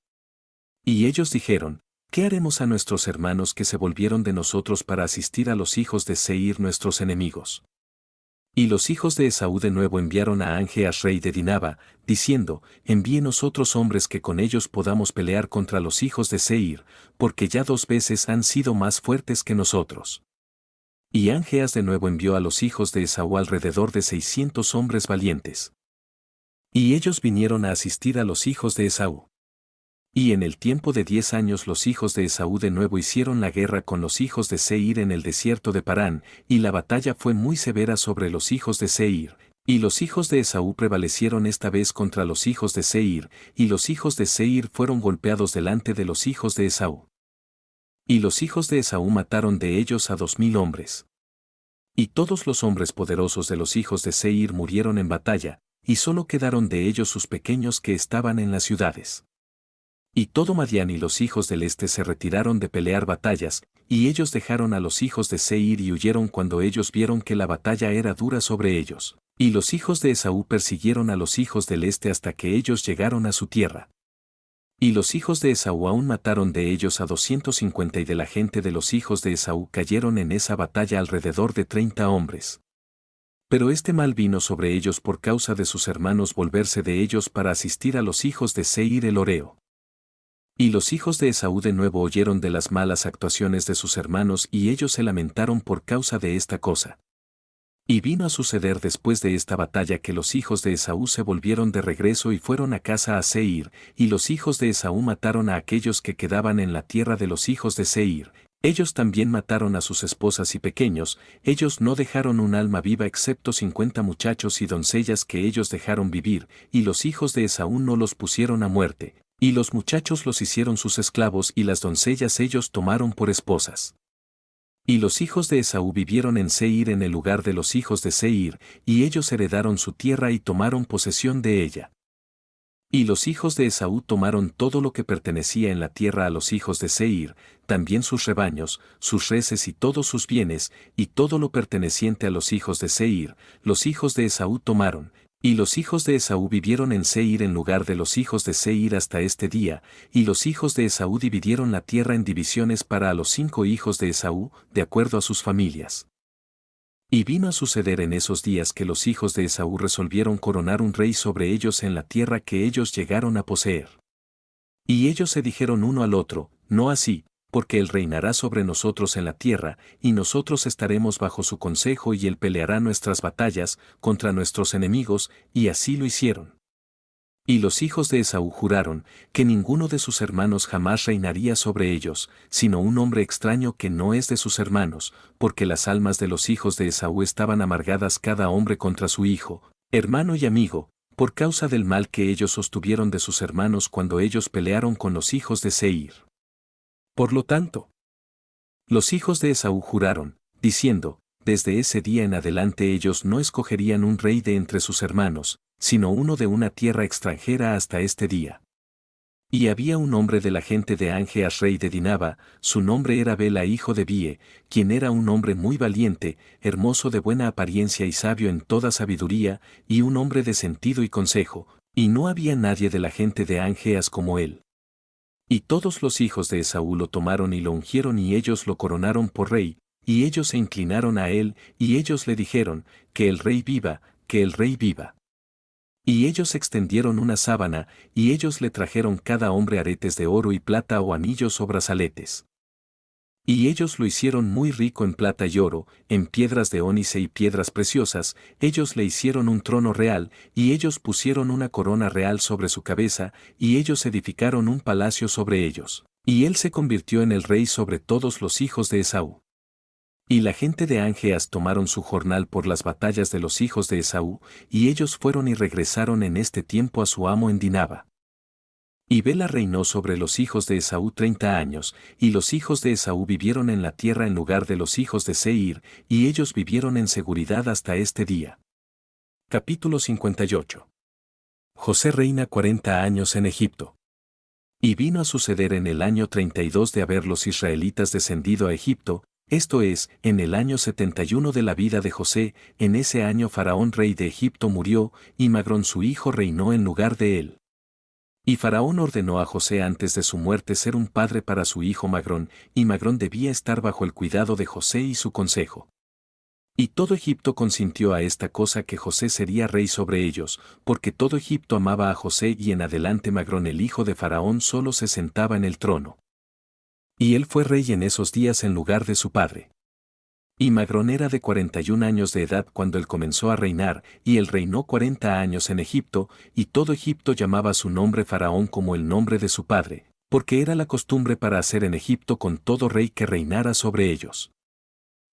Y ellos dijeron, ¿qué haremos a nuestros hermanos que se volvieron de nosotros para asistir a los hijos de Seir nuestros enemigos? Y los hijos de Esaú de nuevo enviaron a Angeas rey de Dinaba, diciendo, envíenos otros hombres que con ellos podamos pelear contra los hijos de Seir, porque ya 2 veces han sido más fuertes que nosotros. Y Angeas de nuevo envió a los hijos de Esaú alrededor de 600 hombres valientes. Y ellos vinieron a asistir a los hijos de Esaú. Y en el tiempo de 10 años los hijos de Esaú de nuevo hicieron la guerra con los hijos de Seir en el desierto de Parán, y la batalla fue muy severa sobre los hijos de Seir, Y los hijos de Esaú prevalecieron esta vez contra los hijos de Seir, y los hijos de Seir fueron golpeados delante de los hijos de Esaú. Y los hijos de Esaú mataron de ellos a 2000 hombres. Y todos los hombres poderosos de los hijos de Seir murieron en batalla, y solo quedaron de ellos sus pequeños que estaban en las ciudades. Y todo Madián y los hijos del este se retiraron de pelear batallas, y ellos dejaron a los hijos de Seir y huyeron cuando ellos vieron que la batalla era dura sobre ellos. Y los hijos de Esaú persiguieron a los hijos del este hasta que ellos llegaron a su tierra. Y los hijos de Esaú aún mataron de ellos a 250 y de la gente de los hijos de Esaú cayeron en esa batalla alrededor de 30 hombres. Pero este mal vino sobre ellos por causa de sus hermanos volverse de ellos para asistir a los hijos de Seir el Horeo. Y los hijos de Esaú de nuevo oyeron de las malas actuaciones de sus hermanos y ellos se lamentaron por causa de esta cosa. Y vino a suceder después de esta batalla que los hijos de Esaú se volvieron de regreso y fueron a casa a Seir, y los hijos de Esaú mataron a aquellos que quedaban en la tierra de los hijos de Seir. Ellos también mataron a sus esposas y pequeños, ellos no dejaron un alma viva excepto 50 muchachos y doncellas que ellos dejaron vivir, y los hijos de Esaú no los pusieron a muerte, y los muchachos los hicieron sus esclavos y las doncellas ellos tomaron por esposas. Y los hijos de Esaú vivieron en Seir en el lugar de los hijos de Seir, y ellos heredaron su tierra y tomaron posesión de ella. Y los hijos de Esaú tomaron todo lo que pertenecía en la tierra a los hijos de Seir, también sus rebaños, sus reses y todos sus bienes, y todo lo perteneciente a los hijos de Seir, los hijos de Esaú tomaron. Y los hijos de Esaú vivieron en Seir en lugar de los hijos de Seir hasta este día, y los hijos de Esaú dividieron la tierra en divisiones para a los 5 hijos de Esaú, de acuerdo a sus familias. Y vino a suceder en esos días que los hijos de Esaú resolvieron coronar un rey sobre ellos en la tierra que ellos llegaron a poseer. Y ellos se dijeron uno al otro, no así, porque él reinará sobre nosotros en la tierra, y nosotros estaremos bajo su consejo y él peleará nuestras batallas contra nuestros enemigos, y así lo hicieron. Y los hijos de Esaú juraron que ninguno de sus hermanos jamás reinaría sobre ellos, sino un hombre extraño que no es de sus hermanos, porque las almas de los hijos de Esaú estaban amargadas cada hombre contra su hijo, hermano y amigo, por causa del mal que ellos sostuvieron de sus hermanos cuando ellos pelearon con los hijos de Seir. Por lo tanto, los hijos de Esaú juraron, diciendo, desde ese día en adelante ellos no escogerían un rey de entre sus hermanos, sino uno de una tierra extranjera hasta este día. Y había un hombre de la gente de Angeas rey de Dinaba, su nombre era Bela hijo de Bie, quien era un hombre muy valiente, hermoso de buena apariencia y sabio en toda sabiduría, y un hombre de sentido y consejo, y no había nadie de la gente de Angeas como él. Y todos los hijos de Esaú lo tomaron y lo ungieron y ellos lo coronaron por rey, y ellos se inclinaron a él, y ellos le dijeron, que el rey viva, que el rey viva. Y ellos extendieron una sábana, y ellos le trajeron cada hombre aretes de oro y plata o anillos o brazaletes. Y ellos lo hicieron muy rico en plata y oro, en piedras de ónice y piedras preciosas, ellos le hicieron un trono real, y ellos pusieron una corona real sobre su cabeza, y ellos edificaron un palacio sobre ellos. Y él se convirtió en el rey sobre todos los hijos de Esaú. Y la gente de Angeas tomaron su jornal por las batallas de los hijos de Esaú, y ellos fueron y regresaron en este tiempo a su amo en Dinaba. Y Bela reinó sobre los hijos de Esaú 30 años, y los hijos de Esaú vivieron en la tierra en lugar de los hijos de Seir, y ellos vivieron en seguridad hasta este día. Capítulo 58. José reina 40 años en Egipto. Y vino a suceder en el año 32 de haber los israelitas descendido a Egipto, esto es, en el año 71 de la vida de José, en ese año Faraón rey de Egipto murió, y Magrón su hijo reinó en lugar de él. Y Faraón ordenó a José antes de su muerte ser un padre para su hijo Magrón, y Magrón debía estar bajo el cuidado de José y su consejo. Y todo Egipto consintió a esta cosa que José sería rey sobre ellos, porque todo Egipto amaba a José y en adelante Magrón el hijo de Faraón solo se sentaba en el trono. Y él fue rey en esos días en lugar de su padre. Y Magrón era de 41 años de edad cuando él comenzó a reinar, y él reinó 40 años en Egipto, y todo Egipto llamaba su nombre Faraón como el nombre de su padre, porque era la costumbre para hacer en Egipto con todo rey que reinara sobre ellos.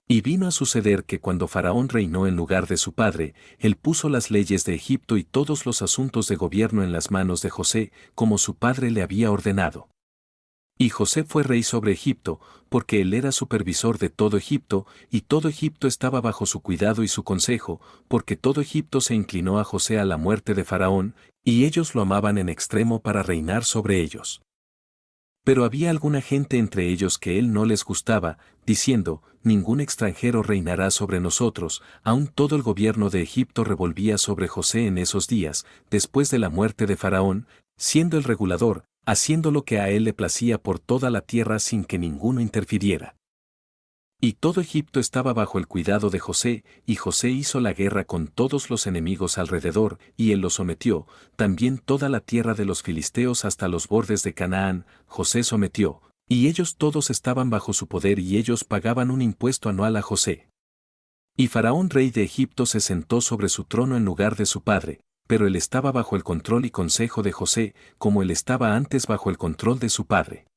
Y vino a suceder que cuando Faraón reinó en lugar de su padre, él puso las leyes de Egipto y todos los asuntos de gobierno en las manos de José, como su padre le había ordenado. Y José fue rey sobre Egipto, porque él era supervisor de todo Egipto, y todo Egipto estaba bajo su cuidado y su consejo, porque todo Egipto se inclinó a José a la muerte de Faraón, y ellos lo amaban en extremo para reinar sobre ellos. Pero había alguna gente entre ellos que él no les gustaba, diciendo, ningún extranjero reinará sobre nosotros, aun todo el gobierno de Egipto revolvía sobre José en esos días, después de la muerte de Faraón, siendo el regulador, haciendo lo que a él le placía por toda la tierra sin que ninguno interfiriera. Y todo Egipto estaba bajo el cuidado de José, y José hizo la guerra con todos los enemigos alrededor, y él los sometió, también toda la tierra de los filisteos hasta los bordes de Canaán, José sometió, y ellos todos estaban bajo su poder y ellos pagaban un impuesto anual a José. Y Faraón rey de Egipto se sentó sobre su trono en lugar de su padre, pero él estaba bajo el control y consejo de José, como él estaba antes bajo el control de su padre.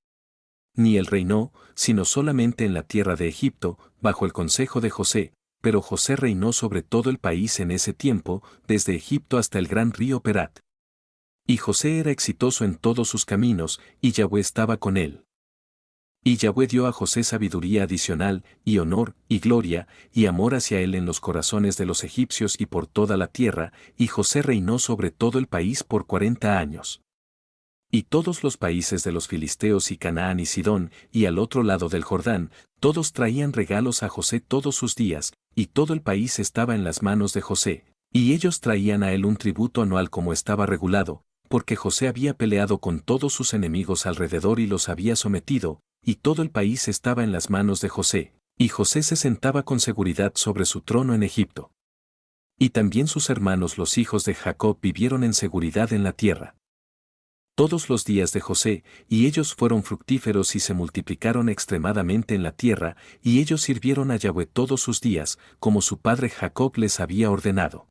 Ni él reinó, sino solamente en la tierra de Egipto, bajo el consejo de José, pero José reinó sobre todo el país en ese tiempo, desde Egipto hasta el gran río Perat. Y José era exitoso en todos sus caminos, y Yahweh estaba con él. Y Yahweh dio a José sabiduría adicional, y honor, y gloria, y amor hacia él en los corazones de los egipcios y por toda la tierra, y José reinó sobre todo el país por 40 años. Y todos los países de los filisteos y Canaán y Sidón, y al otro lado del Jordán, todos traían regalos a José todos sus días, y todo el país estaba en las manos de José, y ellos traían a él un tributo anual como estaba regulado, porque José había peleado con todos sus enemigos alrededor y los había sometido, y todo el país estaba en las manos de José, y José se sentaba con seguridad sobre su trono en Egipto. Y también sus hermanos los hijos de Jacob vivieron en seguridad en la tierra. Todos los días de José, y ellos fueron fructíferos y se multiplicaron extremadamente en la tierra, y ellos sirvieron a Yahweh todos sus días, como su padre Jacob les había ordenado.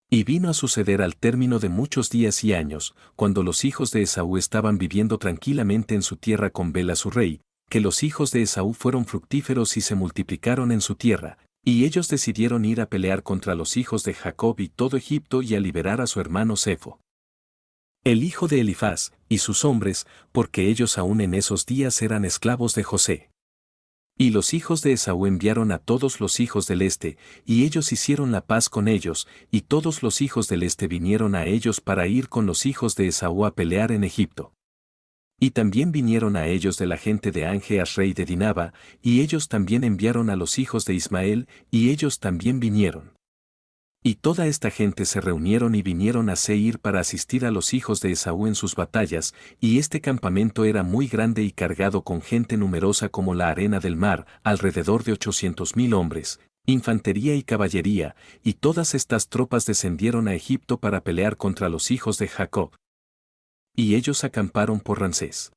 Y vino a suceder al término de muchos días y años, cuando los hijos de Esaú estaban viviendo tranquilamente en su tierra con Bela su rey, que los hijos de Esaú fueron fructíferos y se multiplicaron en su tierra, y ellos decidieron ir a pelear contra los hijos de Jacob y todo Egipto y a liberar a su hermano Sefo, el hijo de Elifaz, y sus hombres, porque ellos aún en esos días eran esclavos de José. Y los hijos de Esaú enviaron a todos los hijos del este, y ellos hicieron la paz con ellos, y todos los hijos del este vinieron a ellos para ir con los hijos de Esaú a pelear en Egipto. Y también vinieron a ellos de la gente de Angeas rey de Dinaba, y ellos también enviaron a los hijos de Ismael, y ellos también vinieron. Y toda esta gente se reunieron y vinieron a Seir para asistir a los hijos de Esaú en sus batallas, y este campamento era muy grande y cargado con gente numerosa como la arena del mar, alrededor de 800,000 hombres, infantería y caballería, y todas estas tropas descendieron a Egipto para pelear contra los hijos de Jacob. Y ellos acamparon por Ramsés.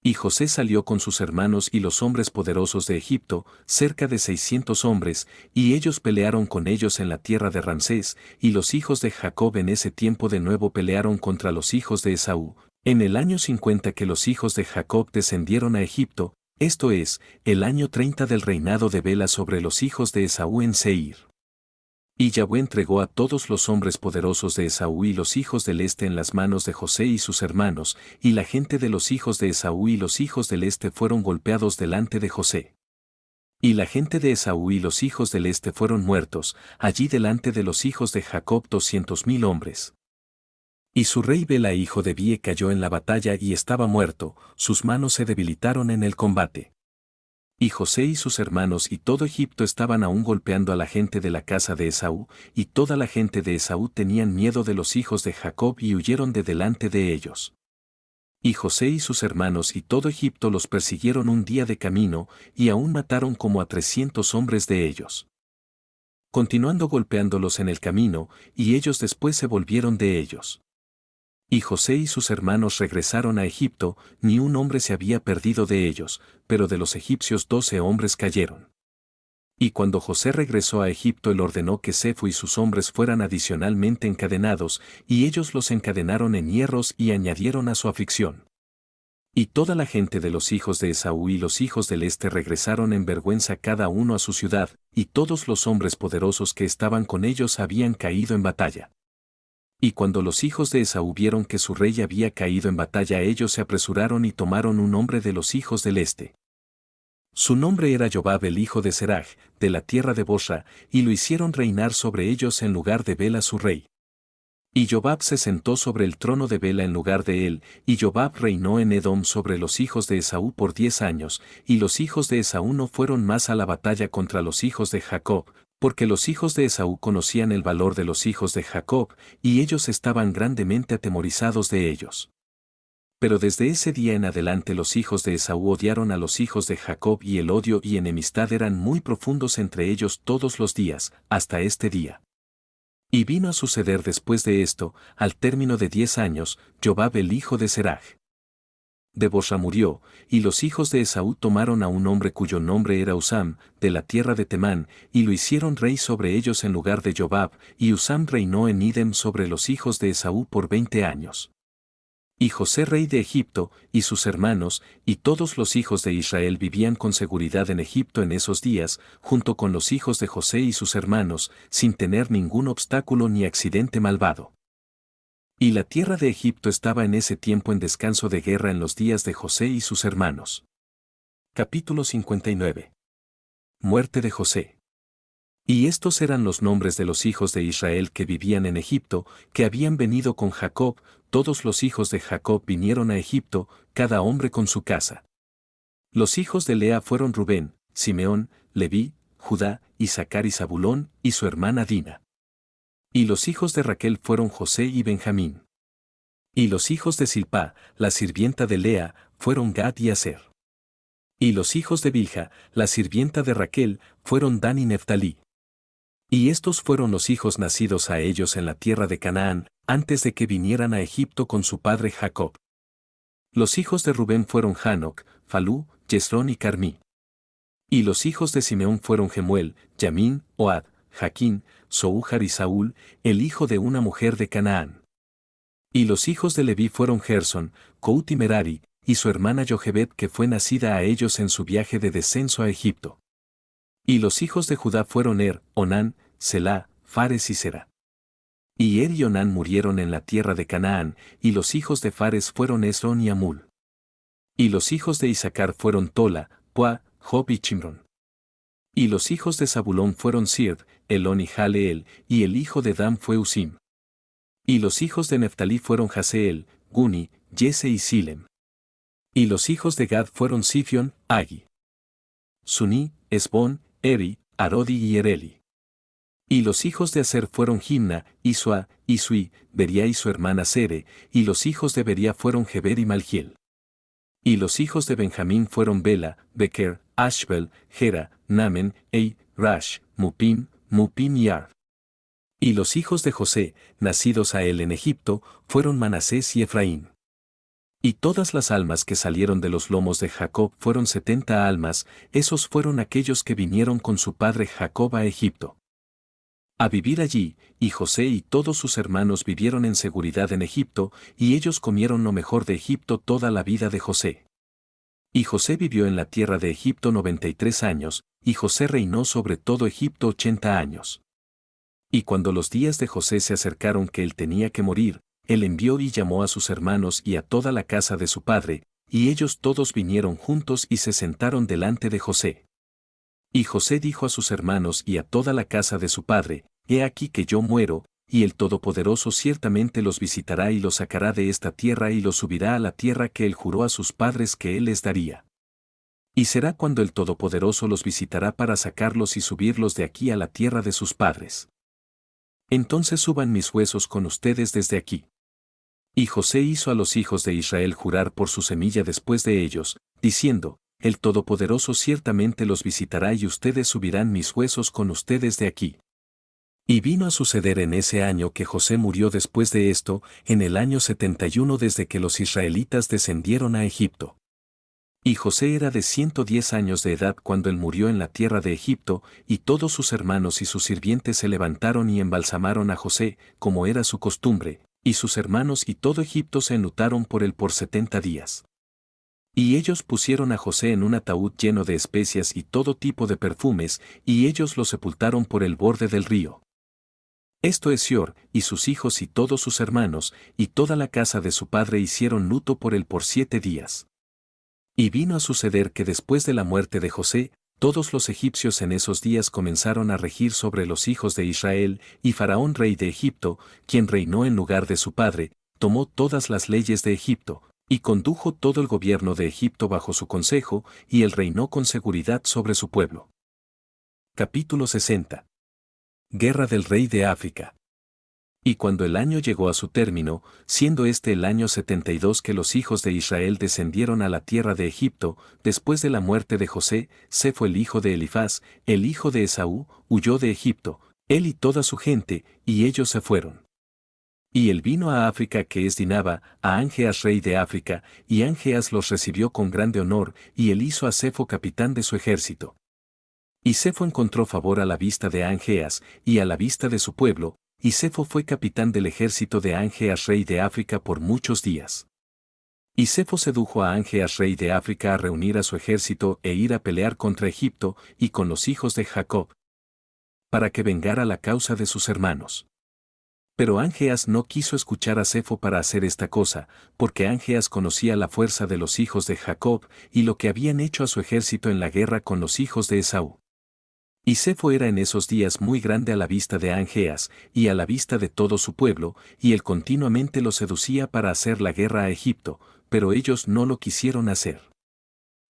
Y José salió con sus hermanos y los hombres poderosos de Egipto, cerca de 600 hombres, y ellos pelearon con ellos en la tierra de Ramsés, y los hijos de Jacob en ese tiempo de nuevo pelearon contra los hijos de Esaú, en el año 50 que los hijos de Jacob descendieron a Egipto, esto es, el año 30 del reinado de Bela sobre los hijos de Esaú en Seir. Y Yahweh entregó a todos los hombres poderosos de Esaú y los hijos del este en las manos de José y sus hermanos, y la gente de los hijos de Esaú y los hijos del este fueron golpeados delante de José. Y la gente de Esaú y los hijos del este fueron muertos, allí delante de los hijos de Jacob 200,000 hombres. Y su rey Bela hijo de Bie cayó en la batalla y estaba muerto, sus manos se debilitaron en el combate. Y José y sus hermanos y todo Egipto estaban aún golpeando a la gente de la casa de Esaú, y toda la gente de Esaú tenían miedo de los hijos de Jacob y huyeron de delante de ellos. Y José y sus hermanos y todo Egipto los persiguieron un día de camino, y aún mataron como a 300 hombres de ellos. Continuando golpeándolos en el camino, y ellos después se volvieron de ellos. Y José y sus hermanos regresaron a Egipto, ni un hombre se había perdido de ellos, pero de los egipcios 12 hombres cayeron. Y cuando José regresó a Egipto, él ordenó que Sefo y sus hombres fueran adicionalmente encadenados, y ellos los encadenaron en hierros y añadieron a su aflicción. Y toda la gente de los hijos de Esaú y los hijos del este regresaron en vergüenza cada uno a su ciudad, y todos los hombres poderosos que estaban con ellos habían caído en batalla. Y cuando los hijos de Esaú vieron que su rey había caído en batalla, ellos se apresuraron y tomaron un hombre de los hijos del este. Su nombre era Jobab el hijo de Seraj, de la tierra de Bosra, y lo hicieron reinar sobre ellos en lugar de Bela su rey. Y Jobab se sentó sobre el trono de Bela en lugar de él, y Jobab reinó en Edom sobre los hijos de Esaú por 10 años, y los hijos de Esaú no fueron más a la batalla contra los hijos de Jacob, porque los hijos de Esaú conocían el valor de los hijos de Jacob, y ellos estaban grandemente atemorizados de ellos. Pero desde ese día en adelante los hijos de Esaú odiaron a los hijos de Jacob, y el odio y enemistad eran muy profundos entre ellos todos los días, hasta este día. Y vino a suceder después de esto, al término de 10 años, Jobab el hijo de Seraj de Bosra murió, y los hijos de Esaú tomaron a un hombre cuyo nombre era Usam, de la tierra de Temán, y lo hicieron rey sobre ellos en lugar de Jobab, y Usam reinó en Idem sobre los hijos de Esaú por 20 años. Y José rey de Egipto, y sus hermanos, y todos los hijos de Israel vivían con seguridad en Egipto en esos días, junto con los hijos de José y sus hermanos, sin tener ningún obstáculo ni accidente malvado. Y la tierra de Egipto estaba en ese tiempo en descanso de guerra en los días de José y sus hermanos. Capítulo 59. Muerte de José. Y estos eran los nombres de los hijos de Israel que vivían en Egipto, que habían venido con Jacob. Todos los hijos de Jacob vinieron a Egipto, cada hombre con su casa. Los hijos de Lea fueron Rubén, Simeón, Leví, Judá, Isaacar y Zabulón, y su hermana Dina. Y los hijos de Raquel fueron José y Benjamín. Y los hijos de Silpá, la sirvienta de Lea, fueron Gad y Aser. Y los hijos de Bilha, la sirvienta de Raquel, fueron Dan y Neftalí. Y estos fueron los hijos nacidos a ellos en la tierra de Canaán, antes de que vinieran a Egipto con su padre Jacob. Los hijos de Rubén fueron Hanoc, Falú, Jezrón y Carmí. Y los hijos de Simeón fueron Gemuel, Yamín, Ohad, Jaquín, Soújar y Saúl, el hijo de una mujer de Canaán. Y los hijos de Leví fueron Gersón, Cout y Merari, y su hermana Jochebed, que fue nacida a ellos en su viaje de descenso a Egipto. Y los hijos de Judá fueron Onán, Selá, Fares y Sera. Y y Onán murieron en la tierra de Canaán, y los hijos de Fares fueron Esrón y Amul. Y los hijos de Isaacar fueron Tola, Pua, Job y Chimrón. Y los hijos de Zabulón fueron Sird, Elón y Jaleel, y el hijo de Dan fue Usim. Y los hijos de Neftalí fueron Jaseel, Guni, Jese y Silem. Y los hijos de Gad fueron Sifión, Agi, Suní, Esbón, Eri, Arodi y Ereli. Y los hijos de Aser fueron Jimna, Isua, Isui, Beria y su hermana Sere, y los hijos de Beria fueron Geber y Malgiel. Y los hijos de Benjamín fueron Bela, Beker, Ashbel, Gera, Namen, Ei, Rash, Mupim, Mupim y Ard. Y los hijos de José, nacidos a él en Egipto, fueron Manasés y Efraín. Y todas las almas que salieron de los lomos de Jacob fueron 70 almas, esos fueron aquellos que vinieron con su padre Jacob a Egipto a vivir allí, y José y todos sus hermanos vivieron en seguridad en Egipto, y ellos comieron lo mejor de Egipto toda la vida de José. Y José vivió en la tierra de Egipto 93 años, y José reinó sobre todo Egipto 80 años. Y cuando los días de José se acercaron que él tenía que morir, él envió y llamó a sus hermanos y a toda la casa de su padre, y ellos todos vinieron juntos y se sentaron delante de José. Y José dijo a sus hermanos y a toda la casa de su padre, He aquí que yo muero, y el Todopoderoso ciertamente los visitará y los sacará de esta tierra y los subirá a la tierra que él juró a sus padres que él les daría. Y será cuando el Todopoderoso los visitará para sacarlos y subirlos de aquí a la tierra de sus padres. Entonces suban mis huesos con ustedes desde aquí. Y José hizo a los hijos de Israel jurar por su semilla después de ellos, diciendo, El Todopoderoso ciertamente los visitará y ustedes subirán mis huesos con ustedes de aquí. Y vino a suceder en ese año que José murió después de esto, en el año 71 desde que los israelitas descendieron a Egipto. Y José era de 110 años de edad cuando él murió en la tierra de Egipto, y todos sus hermanos y sus sirvientes se levantaron y embalsamaron a José, como era su costumbre, y sus hermanos y todo Egipto se enlutaron por él por 70 días. Y ellos pusieron a José en un ataúd lleno de especias y todo tipo de perfumes, y ellos lo sepultaron por el borde del río. Esto es Sior, y sus hijos y todos sus hermanos, y toda la casa de su padre hicieron luto por él por 7 días. Y vino a suceder que después de la muerte de José, todos los egipcios en esos días comenzaron a regir sobre los hijos de Israel, y Faraón rey de Egipto, quien reinó en lugar de su padre, tomó todas las leyes de Egipto, y condujo todo el gobierno de Egipto bajo su consejo, y él reinó con seguridad sobre su pueblo. Capítulo 60. Guerra del rey de África. Y cuando el año llegó a su término, siendo este el año 72 que los hijos de Israel descendieron a la tierra de Egipto, después de la muerte de José, Sefo el hijo de Elifaz, el hijo de Esaú, huyó de Egipto, él y toda su gente, y ellos se fueron. Y él vino a África que es Dinaba, a Angeas rey de África, y Angeas los recibió con grande honor, y él hizo a Sefo capitán de su ejército. Y Sefo encontró favor a la vista de Angeas, y a la vista de su pueblo, y Sefo fue capitán del ejército de Angeas rey de África por muchos días. Y Sefo sedujo a Angeas rey de África a reunir a su ejército e ir a pelear contra Egipto y con los hijos de Jacob, para que vengara la causa de sus hermanos. Pero Angeas no quiso escuchar a Sefo para hacer esta cosa, porque Angeas conocía la fuerza de los hijos de Jacob y lo que habían hecho a su ejército en la guerra con los hijos de Esaú. Y Sefo era en esos días muy grande a la vista de Angeas, y a la vista de todo su pueblo, y él continuamente los seducía para hacer la guerra a Egipto, pero ellos no lo quisieron hacer.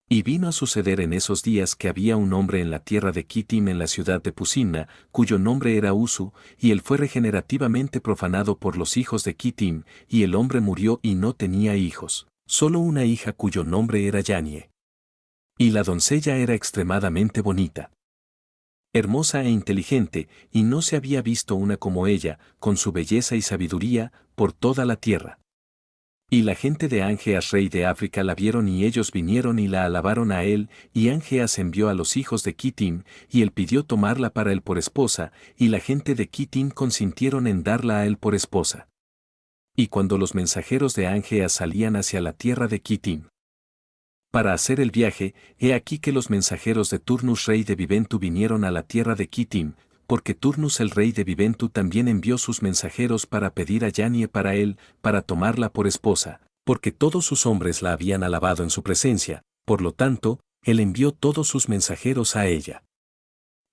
Y vino a suceder en esos días que había un hombre en la tierra de Kitim en la ciudad de Pusimna, cuyo nombre era Usu, y él fue regenerativamente profanado por los hijos de Kitim, y el hombre murió y no tenía hijos, solo una hija cuyo nombre era Yanie. Y la doncella era extremadamente bonita, hermosa e inteligente, y no se había visto una como ella, con su belleza y sabiduría, por toda la tierra. Y la gente de Angeas rey de África la vieron y ellos vinieron y la alabaron a él, y Angeas envió a los hijos de Kitim, y él pidió tomarla para él por esposa, y la gente de Kitim consintieron en darla a él por esposa. Y cuando los mensajeros de Angeas salían hacia la tierra de Kitim para hacer el viaje, he aquí que los mensajeros de Turnus rey de Viventu vinieron a la tierra de Kitim, porque Turnus el rey de Viventu también envió sus mensajeros para pedir a Yanie para él, para tomarla por esposa, porque todos sus hombres la habían alabado en su presencia, por lo tanto, él envió todos sus mensajeros a ella.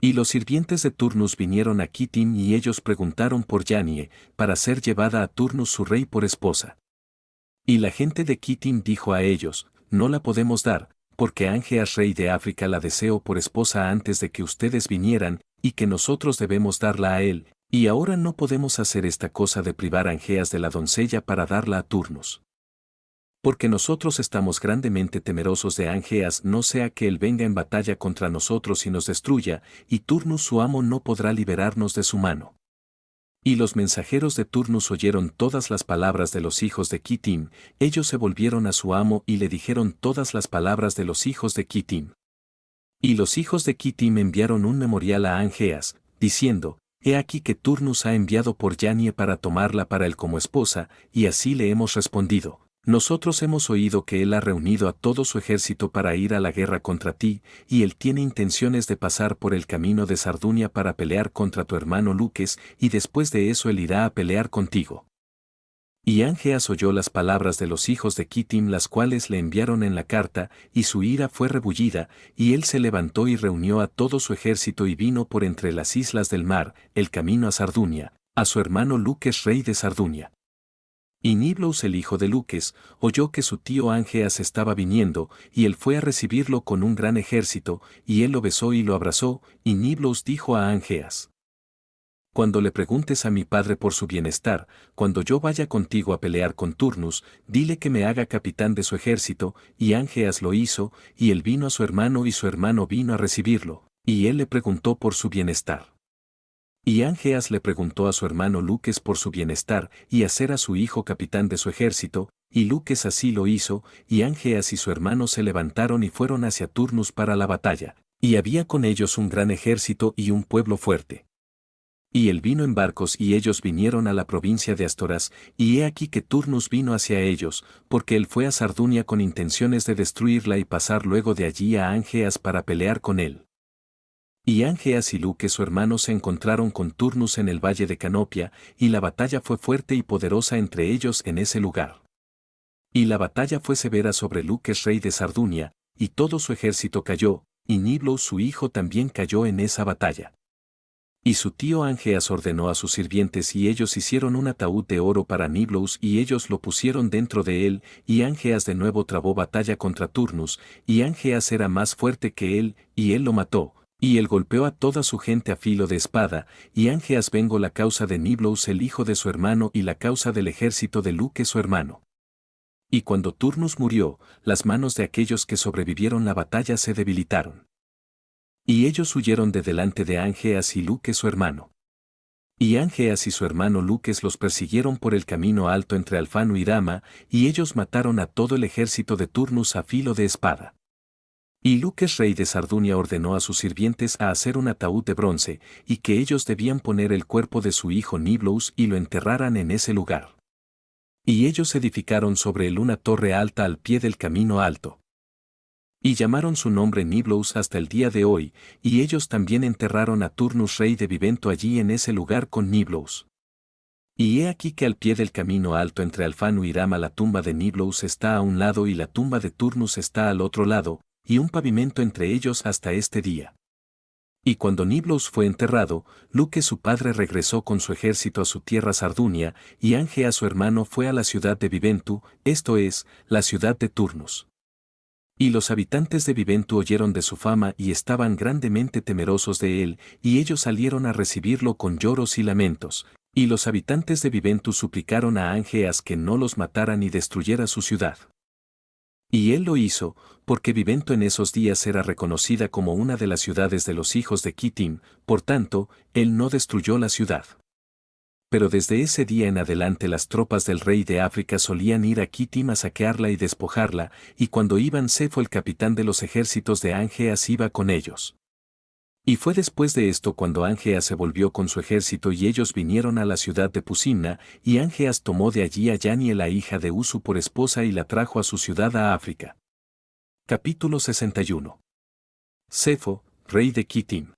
Y los sirvientes de Turnus vinieron a Kitim y ellos preguntaron por Yanie, para ser llevada a Turnus su rey por esposa. Y la gente de Kitim dijo a ellos, no la podemos dar, porque Angeas rey de África la deseó por esposa antes de que ustedes vinieran, y que nosotros debemos darla a él, y ahora no podemos hacer esta cosa de privar a Angeas de la doncella para darla a Turnus. Porque nosotros estamos grandemente temerosos de Angeas, no sea que él venga en batalla contra nosotros y nos destruya, y Turnus su amo no podrá liberarnos de su mano. Y los mensajeros de Turnus oyeron todas las palabras de los hijos de Kitim, ellos se volvieron a su amo y le dijeron todas las palabras de los hijos de Kitim. Y los hijos de Kitim enviaron un memorial a Angeas, diciendo, he aquí que Turnus ha enviado por Yanie para tomarla para él como esposa, y así le hemos respondido. Nosotros hemos oído que él ha reunido a todo su ejército para ir a la guerra contra ti, y él tiene intenciones de pasar por el camino de Sardunia para pelear contra tu hermano Luques, y después de eso él irá a pelear contigo. Y Angeas oyó las palabras de los hijos de Kitim las cuales le enviaron en la carta, y su ira fue rebullida, y él se levantó y reunió a todo su ejército y vino por entre las islas del mar, el camino a Sardunia, a su hermano Luques rey de Sardunia. Y Niblos el hijo de Luques, oyó que su tío Angeas estaba viniendo, y él fue a recibirlo con un gran ejército, y él lo besó y lo abrazó, y Niblos dijo a Angeas, cuando le preguntes a mi padre por su bienestar, cuando yo vaya contigo a pelear con Turnus, dile que me haga capitán de su ejército, y Angeas lo hizo, y él vino a su hermano y su hermano vino a recibirlo, y él le preguntó por su bienestar. Y Angeas le preguntó a su hermano Luques por su bienestar y hacer a su hijo capitán de su ejército, y Luques así lo hizo, y Angeas y su hermano se levantaron y fueron hacia Turnus para la batalla, y había con ellos un gran ejército y un pueblo fuerte. Y él vino en barcos y ellos vinieron a la provincia de Astoras, y he aquí que Turnus vino hacia ellos, porque él fue a Sardunia con intenciones de destruirla y pasar luego de allí a Angeas para pelear con él. Y Angeas y Luque su hermano se encontraron con Turnus en el valle de Canopia, y la batalla fue fuerte y poderosa entre ellos en ese lugar. Y la batalla fue severa sobre Luques rey de Sardunia, y todo su ejército cayó, y Niblo su hijo también cayó en esa batalla. Y su tío Angeas ordenó a sus sirvientes y ellos hicieron un ataúd de oro para Niblous y ellos lo pusieron dentro de él, y Angeas de nuevo trabó batalla contra Turnus, y Angeas era más fuerte que él, y él lo mató, y él golpeó a toda su gente a filo de espada, y Angeas vengó la causa de Niblous el hijo de su hermano y la causa del ejército de Luque su hermano. Y cuando Turnus murió, las manos de aquellos que sobrevivieron la batalla se debilitaron. Y ellos huyeron de delante de Angeas y Luque su hermano. Y Angeas y su hermano Luques los persiguieron por el camino alto entre Alfano y Dama, y ellos mataron a todo el ejército de Turnus a filo de espada. Y Luques rey de Sardunia ordenó a sus sirvientes a hacer un ataúd de bronce, y que ellos debían poner el cuerpo de su hijo Niblous y lo enterraran en ese lugar. Y ellos edificaron sobre él una torre alta al pie del camino alto. Y llamaron su nombre Niblous hasta el día de hoy, y ellos también enterraron a Turnus rey de Vivento allí en ese lugar con Niblous. Y he aquí que al pie del camino alto entre Alfano y Rama la tumba de Niblous está a un lado y la tumba de Turnus está al otro lado, y un pavimento entre ellos hasta este día. Y cuando Niblous fue enterrado, Luque su padre regresó con su ejército a su tierra Sardunia, y Angea su hermano fue a la ciudad de Viventu, esto es, la ciudad de Turnus. Y los habitantes de Viventu oyeron de su fama y estaban grandemente temerosos de él, y ellos salieron a recibirlo con lloros y lamentos. Y los habitantes de Viventu suplicaron a Angeas que no los matara ni destruyera su ciudad. Y él lo hizo, porque Vivento en esos días era reconocida como una de las ciudades de los hijos de Kitim, por tanto, él no destruyó la ciudad. Pero desde ese día en adelante las tropas del rey de África solían ir a Kitim a saquearla y despojarla, y cuando iban Cefo el capitán de los ejércitos de Angeas iba con ellos. Y fue después de esto cuando Angeas se volvió con su ejército y ellos vinieron a la ciudad de Pusimna, y Angeas tomó de allí a Yanie la hija de Usu por esposa y la trajo a su ciudad a África. Capítulo 61. Cefo, rey de Kitim.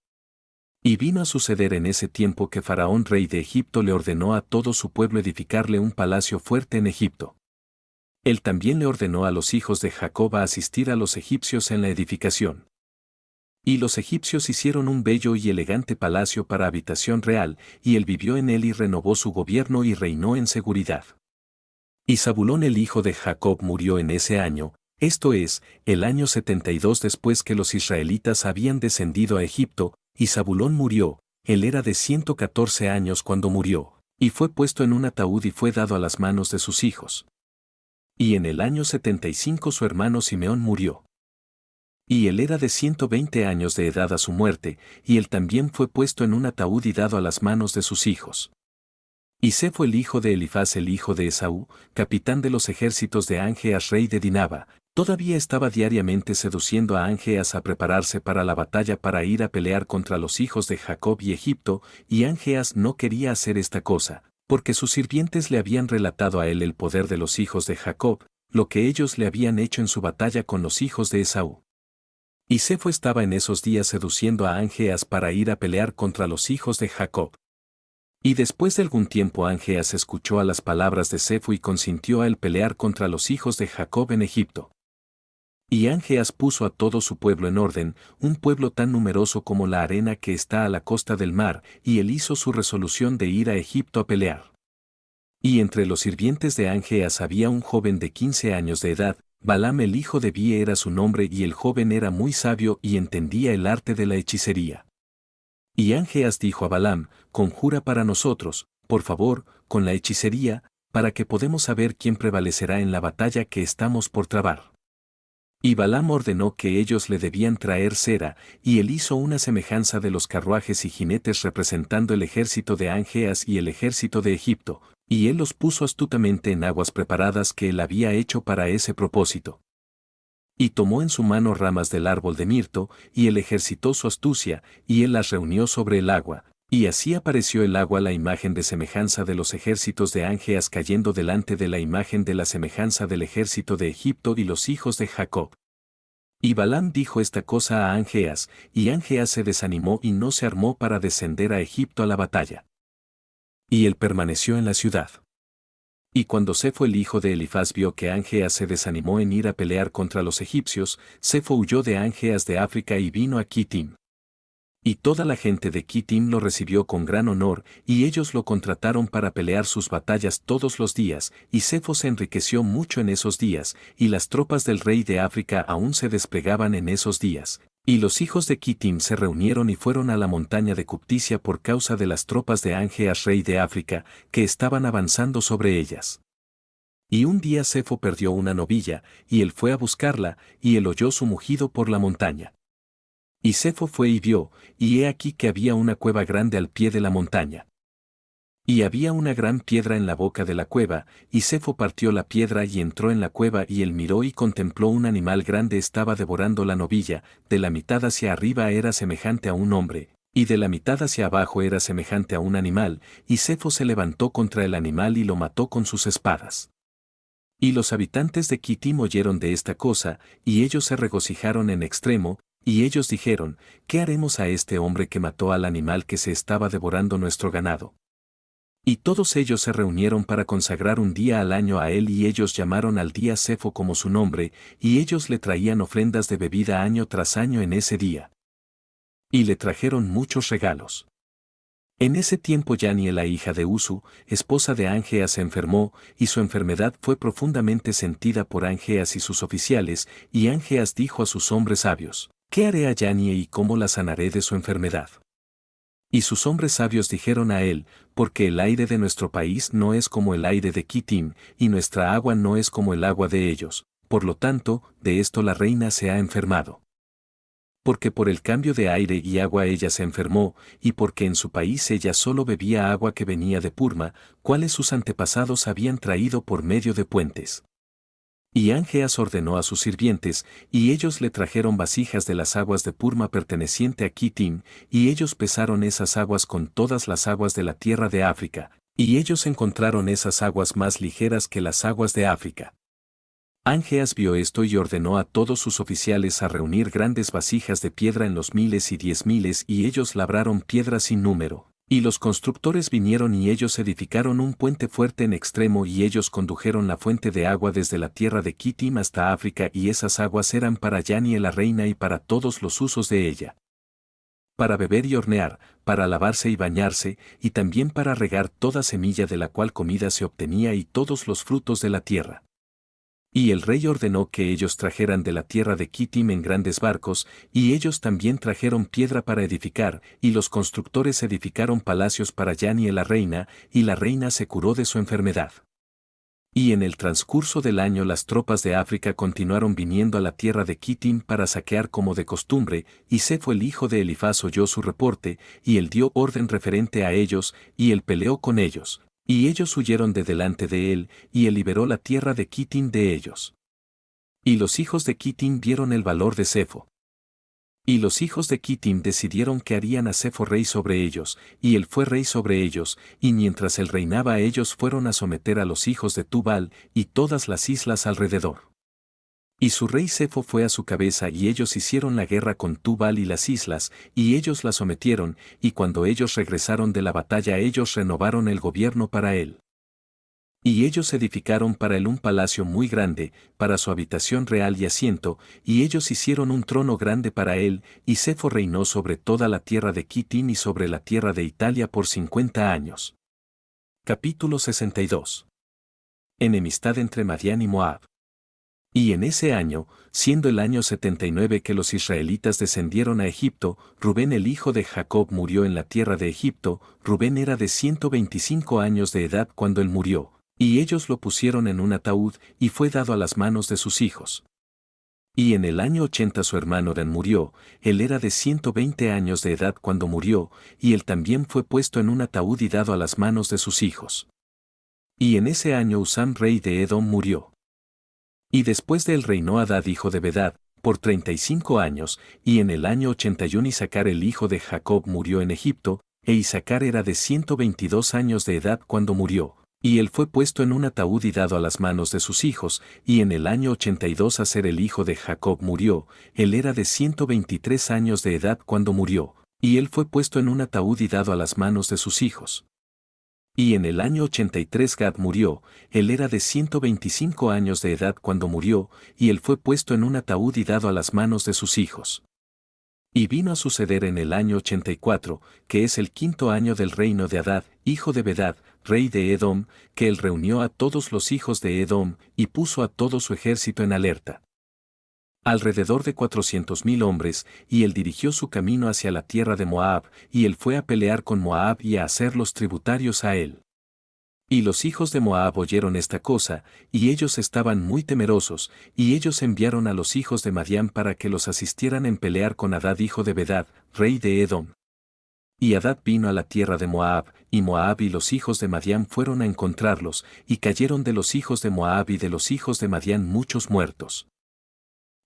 Y vino a suceder en ese tiempo que Faraón rey de Egipto le ordenó a todo su pueblo edificarle un palacio fuerte en Egipto. Él también le ordenó a los hijos de Jacob a asistir a los egipcios en la edificación. Y los egipcios hicieron un bello y elegante palacio para habitación real, y él vivió en él y renovó su gobierno y reinó en seguridad. Y Zabulón el hijo de Jacob murió en ese año, esto es, el año 72 después que los israelitas habían descendido a Egipto, y Zabulón murió, él era de 114 años cuando murió, y fue puesto en un ataúd y fue dado a las manos de sus hijos. Y en el año 75 su hermano Simeón murió. Y él era de 120 años de edad a su muerte, y él también fue puesto en un ataúd y dado a las manos de sus hijos. Y Cefo el hijo de Elifaz el hijo de Esaú, capitán de los ejércitos de Angeas rey de Dinaba, todavía estaba diariamente seduciendo a Angeas a prepararse para la batalla para ir a pelear contra los hijos de Jacob y Egipto, y Angeas no quería hacer esta cosa, porque sus sirvientes le habían relatado a él el poder de los hijos de Jacob, lo que ellos le habían hecho en su batalla con los hijos de Esaú. Y Cefo estaba en esos días seduciendo a Angeas para ir a pelear contra los hijos de Jacob. Y después de algún tiempo Angeas escuchó a las palabras de Cefo y consintió a él pelear contra los hijos de Jacob en Egipto. Y Angeas puso a todo su pueblo en orden, un pueblo tan numeroso como la arena que está a la costa del mar, y él hizo su resolución de ir a Egipto a pelear. Y entre los sirvientes de Angeas había un joven de 15 años de edad, Balaam el hijo de Bie era su nombre y el joven era muy sabio y entendía el arte de la hechicería. Y Angeas dijo a Balaam, conjura para nosotros, por favor, con la hechicería, para que podamos saber quién prevalecerá en la batalla que estamos por trabar. Y Balaam ordenó que ellos le debían traer cera, y él hizo una semejanza de los carruajes y jinetes representando el ejército de Angeas y el ejército de Egipto, y él los puso astutamente en aguas preparadas que él había hecho para ese propósito. Y tomó en su mano ramas del árbol de mirto, y él ejercitó su astucia, y él las reunió sobre el agua, Y así apareció el agua la imagen de semejanza de los ejércitos de Ángeas cayendo delante de la imagen de la semejanza del ejército de Egipto y los hijos de Jacob. Y Balaam dijo esta cosa a Ángeas, y Ángeas se desanimó y no se armó para descender a Egipto a la batalla. Y él permaneció en la ciudad. Y cuando Sefo el hijo de Elifaz vio que Ángeas se desanimó en ir a pelear contra los egipcios, Sefo huyó de Ángeas de África y vino a Kitim. Y toda la gente de Kitim lo recibió con gran honor, y ellos lo contrataron para pelear sus batallas todos los días, y Sefo se enriqueció mucho en esos días, y las tropas del rey de África aún se desplegaban en esos días. Y los hijos de Kitim se reunieron y fueron a la montaña de Cupticia por causa de las tropas de Ángeas rey de África, que estaban avanzando sobre ellas. Y un día Sefo perdió una novilla, y él fue a buscarla, y él oyó su mugido por la montaña. Y Sefo fue y vio, y he aquí que había una cueva grande al pie de la montaña. Y había una gran piedra en la boca de la cueva, y Sefo partió la piedra y entró en la cueva y él miró y contempló un animal grande estaba devorando la novilla, de la mitad hacia arriba era semejante a un hombre, y de la mitad hacia abajo era semejante a un animal, y Sefo se levantó contra el animal y lo mató con sus espadas. Y los habitantes de Kitim oyeron de esta cosa, y ellos se regocijaron en extremo, y ellos dijeron, ¿qué haremos a este hombre que mató al animal que se estaba devorando nuestro ganado? Y todos ellos se reunieron para consagrar un día al año a él y ellos llamaron al día Sefo como su nombre, y ellos le traían ofrendas de bebida año tras año en ese día. Y le trajeron muchos regalos. En ese tiempo Yani la hija de Usu, esposa de Ángeas se enfermó, y su enfermedad fue profundamente sentida por Ángeas y sus oficiales, y Ángeas dijo a sus hombres sabios, ¿qué haré a Yani y cómo la sanaré de su enfermedad? Y sus hombres sabios dijeron a él, porque el aire de nuestro país no es como el aire de Kitim, y nuestra agua no es como el agua de ellos, por lo tanto, de esto la reina se ha enfermado. Porque por el cambio de aire y agua ella se enfermó, y porque en su país ella solo bebía agua que venía de Purma, cuales sus antepasados habían traído por medio de puentes. Y Ángeas ordenó a sus sirvientes, y ellos le trajeron vasijas de las aguas de Purma perteneciente a Kitim, y ellos pesaron esas aguas con todas las aguas de la tierra de África, y ellos encontraron esas aguas más ligeras que las aguas de África. Ángeas vio esto y ordenó a todos sus oficiales a reunir grandes vasijas de piedra en los miles y 10,000 y ellos labraron piedra sin número. Y los constructores vinieron y ellos edificaron un puente fuerte en extremo y ellos condujeron la fuente de agua desde la tierra de Kitim hasta África y esas aguas eran para Yani la reina y para todos los usos de ella. Para beber y hornear, para lavarse y bañarse, y también para regar toda semilla de la cual comida se obtenía y todos los frutos de la tierra. Y el rey ordenó que ellos trajeran de la tierra de Kitim en grandes barcos, y ellos también trajeron piedra para edificar, y los constructores edificaron palacios para Yani la reina, y la reina se curó de su enfermedad. Y en el transcurso del año las tropas de África continuaron viniendo a la tierra de Kitim para saquear como de costumbre, y Sefo el hijo de Elifaz oyó su reporte, y él dio orden referente a ellos, y él peleó con ellos. Y ellos huyeron de delante de él, y él liberó la tierra de Kitim de ellos. Y los hijos de Kitim vieron el valor de Sefo. Y los hijos de Kitim decidieron que harían a Sefo rey sobre ellos, y él fue rey sobre ellos, y mientras él reinaba ellos fueron a someter a los hijos de Tubal y todas las islas alrededor. Y su rey Sefo fue a su cabeza y ellos hicieron la guerra con Tubal y las islas, y ellos la sometieron, y cuando ellos regresaron de la batalla ellos renovaron el gobierno para él. Y ellos edificaron para él un palacio muy grande, para su habitación real y asiento, y ellos hicieron un trono grande para él, y Sefo reinó sobre toda la tierra de Kitim y sobre la tierra de Italia por 50 años. Capítulo 62. Enemistad entre Madián y Moab. Y en ese año, siendo el año 79 que los israelitas descendieron a Egipto, Rubén el hijo de Jacob murió en la tierra de Egipto. Rubén era de 125 años de edad cuando él murió, y ellos lo pusieron en un ataúd, y fue dado a las manos de sus hijos. Y en el año 80 su hermano Dan murió, él era de 120 años de edad cuando murió, y él también fue puesto en un ataúd y dado a las manos de sus hijos. Y en ese año Usam rey de Edom murió. Y después de él reinó Hadad hijo de Bedad, por 35 años, y en el año 81 Isacar el hijo de Jacob murió en Egipto, e Isacar era de 122 años de edad cuando murió, y él fue puesto en un ataúd y dado a las manos de sus hijos, y en el año 82 Aser el hijo de Jacob murió, él era de 123 años de edad cuando murió, y él fue puesto en un ataúd y dado a las manos de sus hijos. Y en el año 83 Gad murió, él era de 125 años de edad cuando murió, y él fue puesto en un ataúd y dado a las manos de sus hijos. Y vino a suceder en el año 84, que es el quinto año del reino de Hadad, hijo de Bedad, rey de Edom, que él reunió a todos los hijos de Edom, y puso a todo su ejército en alerta. Alrededor de 400,000 hombres, y él dirigió su camino hacia la tierra de Moab, y él fue a pelear con Moab y a hacerlos tributarios a él. Y los hijos de Moab oyeron esta cosa, y ellos estaban muy temerosos, y ellos enviaron a los hijos de Madián para que los asistieran en pelear con Hadad hijo de Bedad, rey de Edom. Y Hadad vino a la tierra de Moab, y Moab y los hijos de Madián fueron a encontrarlos, y cayeron de los hijos de Moab y de los hijos de Madián muchos muertos.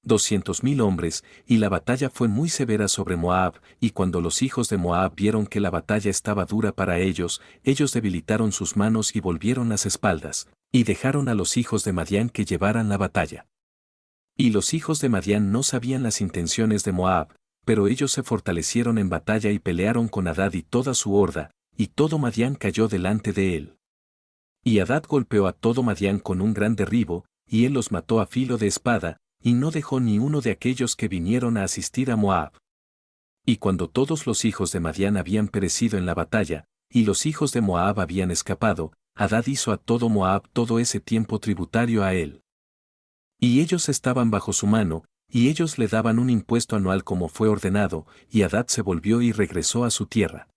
200,000 hombres, y la batalla fue muy severa sobre Moab, y cuando los hijos de Moab vieron que la batalla estaba dura para ellos, ellos debilitaron sus manos y volvieron las espaldas, y dejaron a los hijos de Madián que llevaran la batalla. Y los hijos de Madián no sabían las intenciones de Moab, pero ellos se fortalecieron en batalla y pelearon con Hadad y toda su horda, y todo Madián cayó delante de él. Y Hadad golpeó a todo Madián con un gran derribo, y él los mató a filo de espada, y no dejó ni uno de aquellos que vinieron a asistir a Moab. Y cuando todos los hijos de Madián habían perecido en la batalla, y los hijos de Moab habían escapado, Hadad hizo a todo Moab todo ese tiempo tributario a él. Y ellos estaban bajo su mano, y ellos le daban un impuesto anual como fue ordenado, y Hadad se volvió y regresó a su tierra.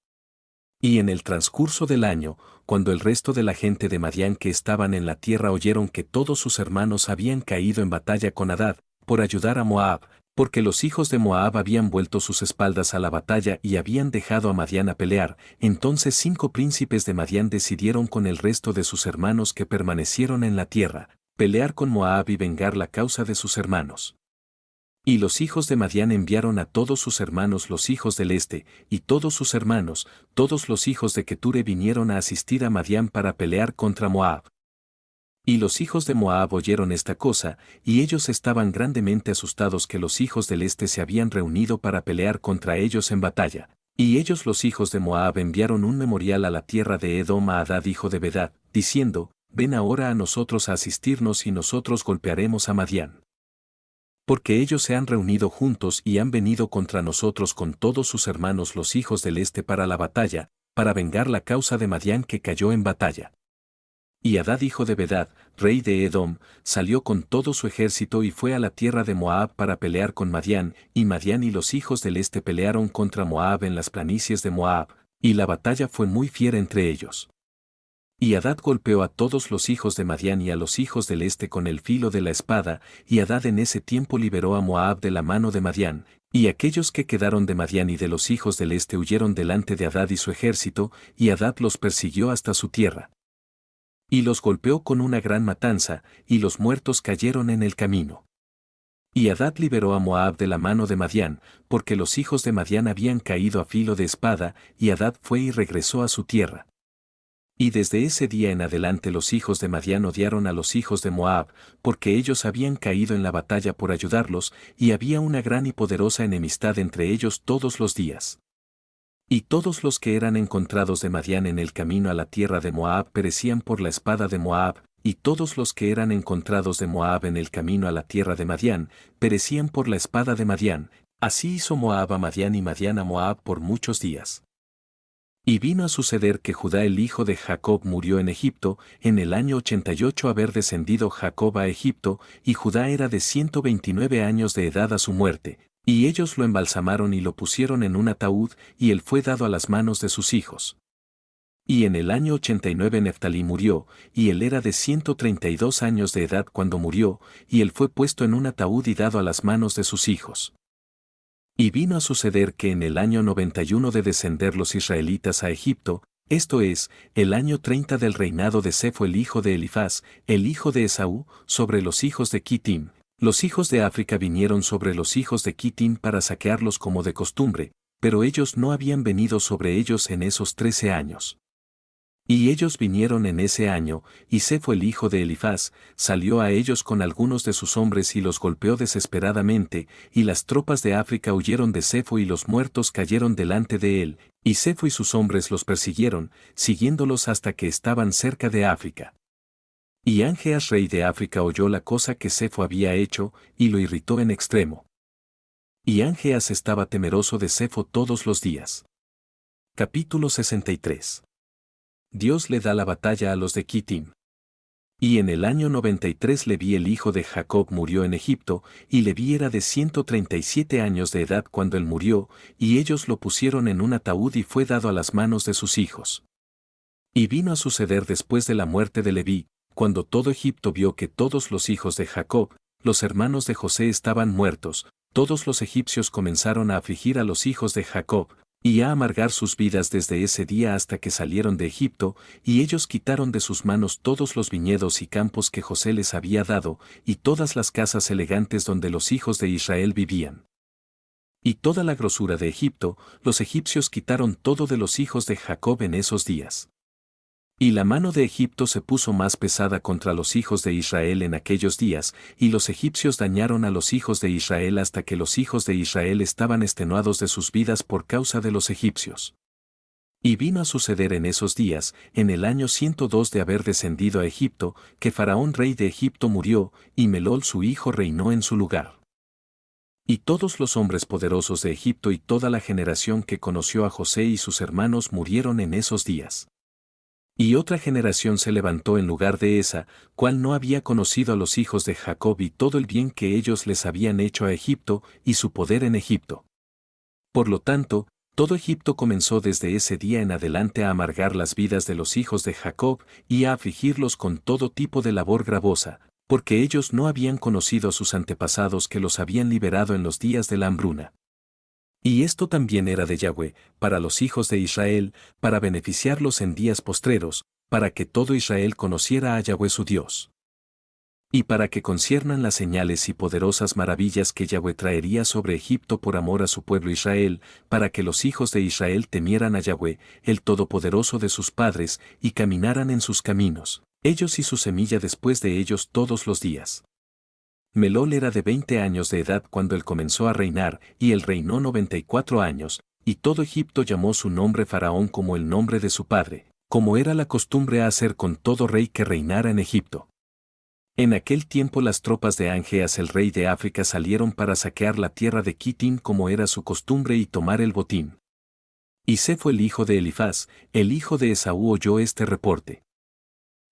Y en el transcurso del año, cuando el resto de la gente de Madián que estaban en la tierra oyeron que todos sus hermanos habían caído en batalla con Hadad, por ayudar a Moab, porque los hijos de Moab habían vuelto sus espaldas a la batalla y habían dejado a Madián a pelear, entonces 5 príncipes de Madián decidieron con el resto de sus hermanos que permanecieron en la tierra, pelear con Moab y vengar la causa de sus hermanos. Y los hijos de Madián enviaron a todos sus hermanos los hijos del este, y todos sus hermanos, todos los hijos de Keture vinieron a asistir a Madián para pelear contra Moab. Y los hijos de Moab oyeron esta cosa, y ellos estaban grandemente asustados que los hijos del este se habían reunido para pelear contra ellos en batalla. Y ellos los hijos de Moab enviaron un memorial a la tierra de Edom a Hadad hijo de Bedad, diciendo, ven ahora a nosotros a asistirnos y nosotros golpearemos a Madián. Porque ellos se han reunido juntos y han venido contra nosotros con todos sus hermanos los hijos del este para la batalla, para vengar la causa de Madián que cayó en batalla. Y Hadad hijo de Bedad, rey de Edom, salió con todo su ejército y fue a la tierra de Moab para pelear con Madián, y Madián y los hijos del este pelearon contra Moab en las planicies de Moab, y la batalla fue muy fiera entre ellos. Y Hadad golpeó a todos los hijos de Madián y a los hijos del este con el filo de la espada, y Hadad en ese tiempo liberó a Moab de la mano de Madián, y aquellos que quedaron de Madián y de los hijos del este huyeron delante de Hadad y su ejército, y Hadad los persiguió hasta su tierra. Y los golpeó con una gran matanza, y los muertos cayeron en el camino. Y Hadad liberó a Moab de la mano de Madián, porque los hijos de Madián habían caído a filo de espada, y Hadad fue y regresó a su tierra. Y desde ese día en adelante los hijos de Madián odiaron a los hijos de Moab, porque ellos habían caído en la batalla por ayudarlos, y había una gran y poderosa enemistad entre ellos todos los días. Y todos los que eran encontrados de Madián en el camino a la tierra de Moab perecían por la espada de Moab, y todos los que eran encontrados de Moab en el camino a la tierra de Madián perecían por la espada de Madián. Así hizo Moab a Madián y Madián a Moab por muchos días. Y vino a suceder que Judá el hijo de Jacob murió en Egipto, en el año 88 haber descendido Jacob a Egipto, y Judá era de 129 años de edad a su muerte, y ellos lo embalsamaron y lo pusieron en un ataúd, y él fue dado a las manos de sus hijos. Y en el año 89 Neftalí murió, y él era de 132 años de edad cuando murió, y él fue puesto en un ataúd y dado a las manos de sus hijos. Y vino a suceder que en el año 91 de descender los israelitas a Egipto, esto es, el año 30 del reinado de Sefo el hijo de Elifaz, el hijo de Esaú, sobre los hijos de Quitim, los hijos de África vinieron sobre los hijos de Quitim para saquearlos como de costumbre, pero ellos no habían venido sobre ellos en esos 13 años. Y ellos vinieron en ese año, y Sefo el hijo de Elifaz, salió a ellos con algunos de sus hombres y los golpeó desesperadamente, y las tropas de África huyeron de Sefo y los muertos cayeron delante de él, y Sefo y sus hombres los persiguieron, siguiéndolos hasta que estaban cerca de África. Y Angeas rey de África oyó la cosa que Sefo había hecho, y lo irritó en extremo. Y Angeas estaba temeroso de Sefo todos los días. Capítulo 63. Dios le da la batalla a los de Kitim. Y en el año 93 Leví el hijo de Jacob murió en Egipto, y Leví era de 137 años de edad cuando él murió, y ellos lo pusieron en un ataúd y fue dado a las manos de sus hijos. Y vino a suceder después de la muerte de Leví, cuando todo Egipto vio que todos los hijos de Jacob, los hermanos de José estaban muertos, todos los egipcios comenzaron a afligir a los hijos de Jacob, y a amargar sus vidas desde ese día hasta que salieron de Egipto, y ellos quitaron de sus manos todos los viñedos y campos que José les había dado, y todas las casas elegantes donde los hijos de Israel vivían. Y toda la grosura de Egipto, los egipcios quitaron todo de los hijos de Jacob en esos días. Y la mano de Egipto se puso más pesada contra los hijos de Israel en aquellos días, y los egipcios dañaron a los hijos de Israel hasta que los hijos de Israel estaban extenuados de sus vidas por causa de los egipcios. Y vino a suceder en esos días, en el año 102 de haber descendido a Egipto, que Faraón rey de Egipto murió, y Melol su hijo reinó en su lugar. Y todos los hombres poderosos de Egipto y toda la generación que conoció a José y sus hermanos murieron en esos días. Y otra generación se levantó en lugar de esa, cual no había conocido a los hijos de Jacob y todo el bien que ellos les habían hecho a Egipto, y su poder en Egipto. Por lo tanto, todo Egipto comenzó desde ese día en adelante a amargar las vidas de los hijos de Jacob, y a afligirlos con todo tipo de labor gravosa, porque ellos no habían conocido a sus antepasados que los habían liberado en los días de la hambruna. Y esto también era de Yahweh, para los hijos de Israel, para beneficiarlos en días postreros, para que todo Israel conociera a Yahweh su Dios. Y para que conciernan las señales y poderosas maravillas que Yahweh traería sobre Egipto por amor a su pueblo Israel, para que los hijos de Israel temieran a Yahweh, el Todopoderoso de sus padres, y caminaran en sus caminos, ellos y su semilla después de ellos todos los días. Melol era de 20 años de edad cuando él comenzó a reinar, y él reinó 94 años, y todo Egipto llamó su nombre Faraón como el nombre de su padre, como era la costumbre hacer con todo rey que reinara en Egipto. En aquel tiempo las tropas de Angeas el rey de África salieron para saquear la tierra de Kitim como era su costumbre y tomar el botín. Y Sefo el hijo de Elifaz, el hijo de Esaú oyó este reporte.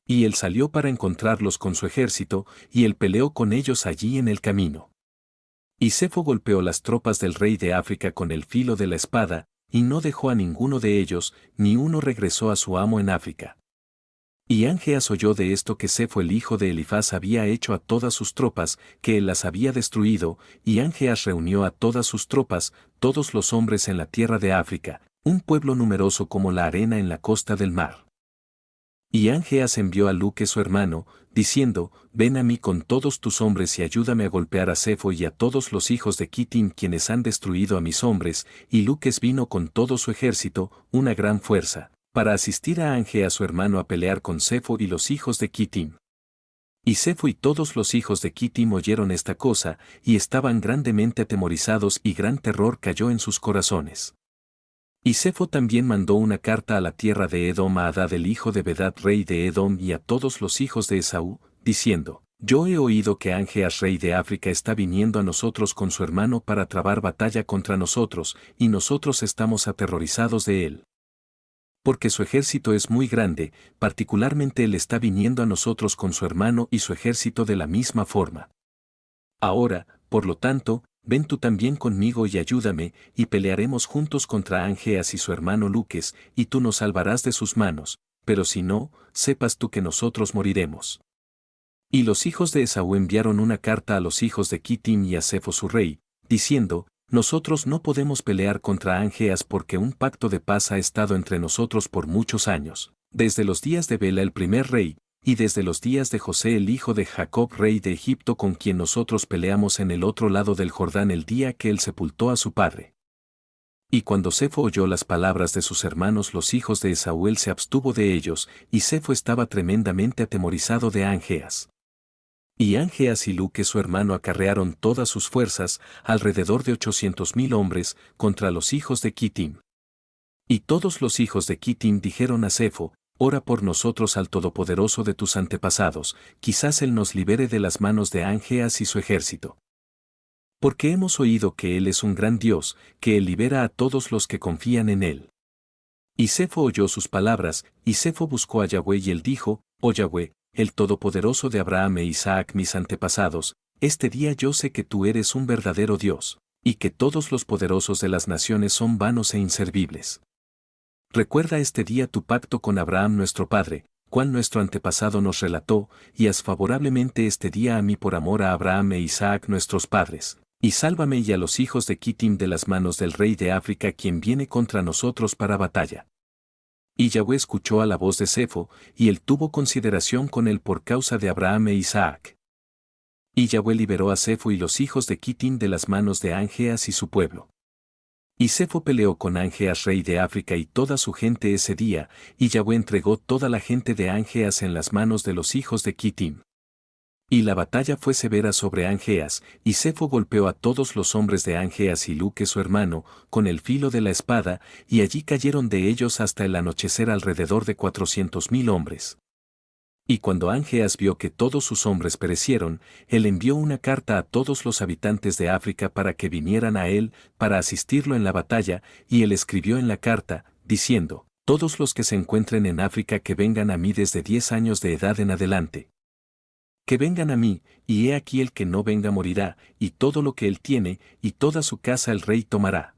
Y él salió para encontrarlos con su ejército, y él peleó con ellos allí en el camino. Y Sefo golpeó las tropas del rey de África con el filo de la espada, y no dejó a ninguno de ellos, ni uno regresó a su amo en África. Y Angeas oyó de esto que Sefo el hijo de Elifaz había hecho a todas sus tropas, que él las había destruido, y Angeas reunió a todas sus tropas, todos los hombres en la tierra de África, un pueblo numeroso como la arena en la costa del mar. Y Angeas envió a Luque su hermano, diciendo, ven a mí con todos tus hombres y ayúdame a golpear a Sefo y a todos los hijos de Kitim quienes han destruido a mis hombres, y Luques vino con todo su ejército, una gran fuerza, para asistir a Angeas su hermano a pelear con Sefo y los hijos de Kitim. Y Sefo y todos los hijos de Kitim oyeron esta cosa, y estaban grandemente atemorizados y gran terror cayó en sus corazones. Y Sefo también mandó una carta a la tierra de Edom a Hadad el hijo de Bedad rey de Edom y a todos los hijos de Esaú, diciendo, yo he oído que Angeas rey de África está viniendo a nosotros con su hermano para trabar batalla contra nosotros, y nosotros estamos aterrorizados de él. Porque su ejército es muy grande, particularmente él está viniendo a nosotros con su hermano y su ejército de la misma forma. Ahora, por lo tanto, ven tú también conmigo y ayúdame, y pelearemos juntos contra Angeas y su hermano Luques, y tú nos salvarás de sus manos, pero si no, sepas tú que nosotros moriremos. Y los hijos de Esaú enviaron una carta a los hijos de Kitim y a Sefo su rey, diciendo, nosotros no podemos pelear contra Angeas porque un pacto de paz ha estado entre nosotros por muchos años, desde los días de Bela el primer rey, y desde los días de José el hijo de Jacob rey de Egipto con quien nosotros peleamos en el otro lado del Jordán el día que él sepultó a su padre. Y cuando Sefo oyó las palabras de sus hermanos los hijos de Esaú, él se abstuvo de ellos, y Sefo estaba tremendamente atemorizado de Angeas. Y Angeas y Luque su hermano acarrearon todas sus fuerzas, alrededor de 800,000 hombres, contra los hijos de Kittim. Y todos los hijos de Kittim dijeron a Sefo: ora por nosotros al Todopoderoso de tus antepasados, quizás él nos libere de las manos de Angeas y su ejército. Porque hemos oído que él es un gran Dios, que él libera a todos los que confían en él. Y Sefo oyó sus palabras, y Sefo buscó a Yahweh y él dijo: oh Yahweh, el Todopoderoso de Abraham e Isaac mis antepasados, este día yo sé que tú eres un verdadero Dios, y que todos los poderosos de las naciones son vanos e inservibles. Recuerda este día tu pacto con Abraham nuestro padre, cual nuestro antepasado nos relató, y haz favorablemente este día a mí por amor a Abraham e Isaac nuestros padres. Y sálvame y a los hijos de Kittim de las manos del rey de África quien viene contra nosotros para batalla. Y Yahweh escuchó a la voz de Sefo, y él tuvo consideración con él por causa de Abraham e Isaac. Y Yahweh liberó a Sefo y los hijos de Kittim de las manos de Angeas y su pueblo. Y Sefo peleó con Angeas rey de África y toda su gente ese día, y Yahweh entregó toda la gente de Angeas en las manos de los hijos de Kittim. Y la batalla fue severa sobre Angeas, y Sefo golpeó a todos los hombres de Angeas y Luque su hermano, con el filo de la espada, y allí cayeron de ellos hasta el anochecer alrededor de 400,000 hombres. Y cuando Angeas vio que todos sus hombres perecieron, él envió una carta a todos los habitantes de África para que vinieran a él, para asistirlo en la batalla, y él escribió en la carta, diciendo: todos los que se encuentren en África que vengan a mí desde 10 años de edad en adelante. Que vengan a mí, y he aquí el que no venga morirá, y todo lo que él tiene, y toda su casa el rey tomará.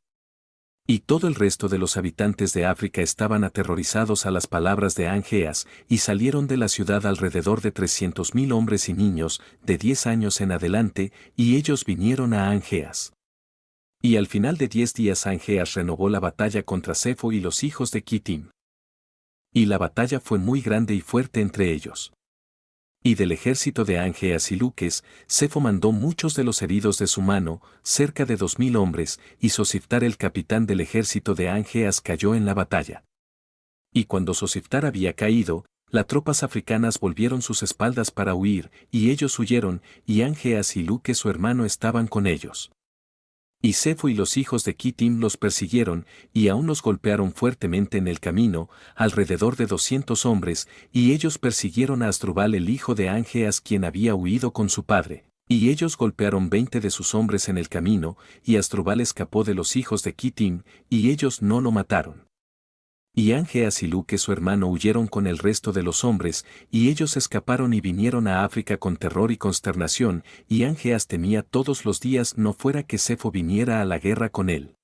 Y todo el resto de los habitantes de África estaban aterrorizados a las palabras de Angeas, y salieron de la ciudad alrededor de 300,000 hombres y niños, de 10 años en adelante, y ellos vinieron a Angeas. Y al final de 10 días Angeas renovó la batalla contra Sefo y los hijos de Kittim. Y la batalla fue muy grande y fuerte entre ellos. Y del ejército de Angeas y Luques, Sefo mandó muchos de los heridos de su mano, cerca de 2,000 hombres, y Sosiftar el capitán del ejército de Angeas cayó en la batalla. Y cuando Sosiftar había caído, las tropas africanas volvieron sus espaldas para huir, y ellos huyeron, y Angeas y Luque su hermano estaban con ellos. Y Sefo y los hijos de Kittim los persiguieron, y aún los golpearon fuertemente en el camino, alrededor de 200 hombres, y ellos persiguieron a Asdrubal el hijo de Angeas quien había huido con su padre. Y ellos golpearon 20 de sus hombres en el camino, y Asdrubal escapó de los hijos de Kittim, y ellos no lo mataron. Y Angeas y Luque su hermano huyeron con el resto de los hombres, y ellos escaparon y vinieron a África con terror y consternación, y Angeas temía todos los días no fuera que Sefo viniera a la guerra con él.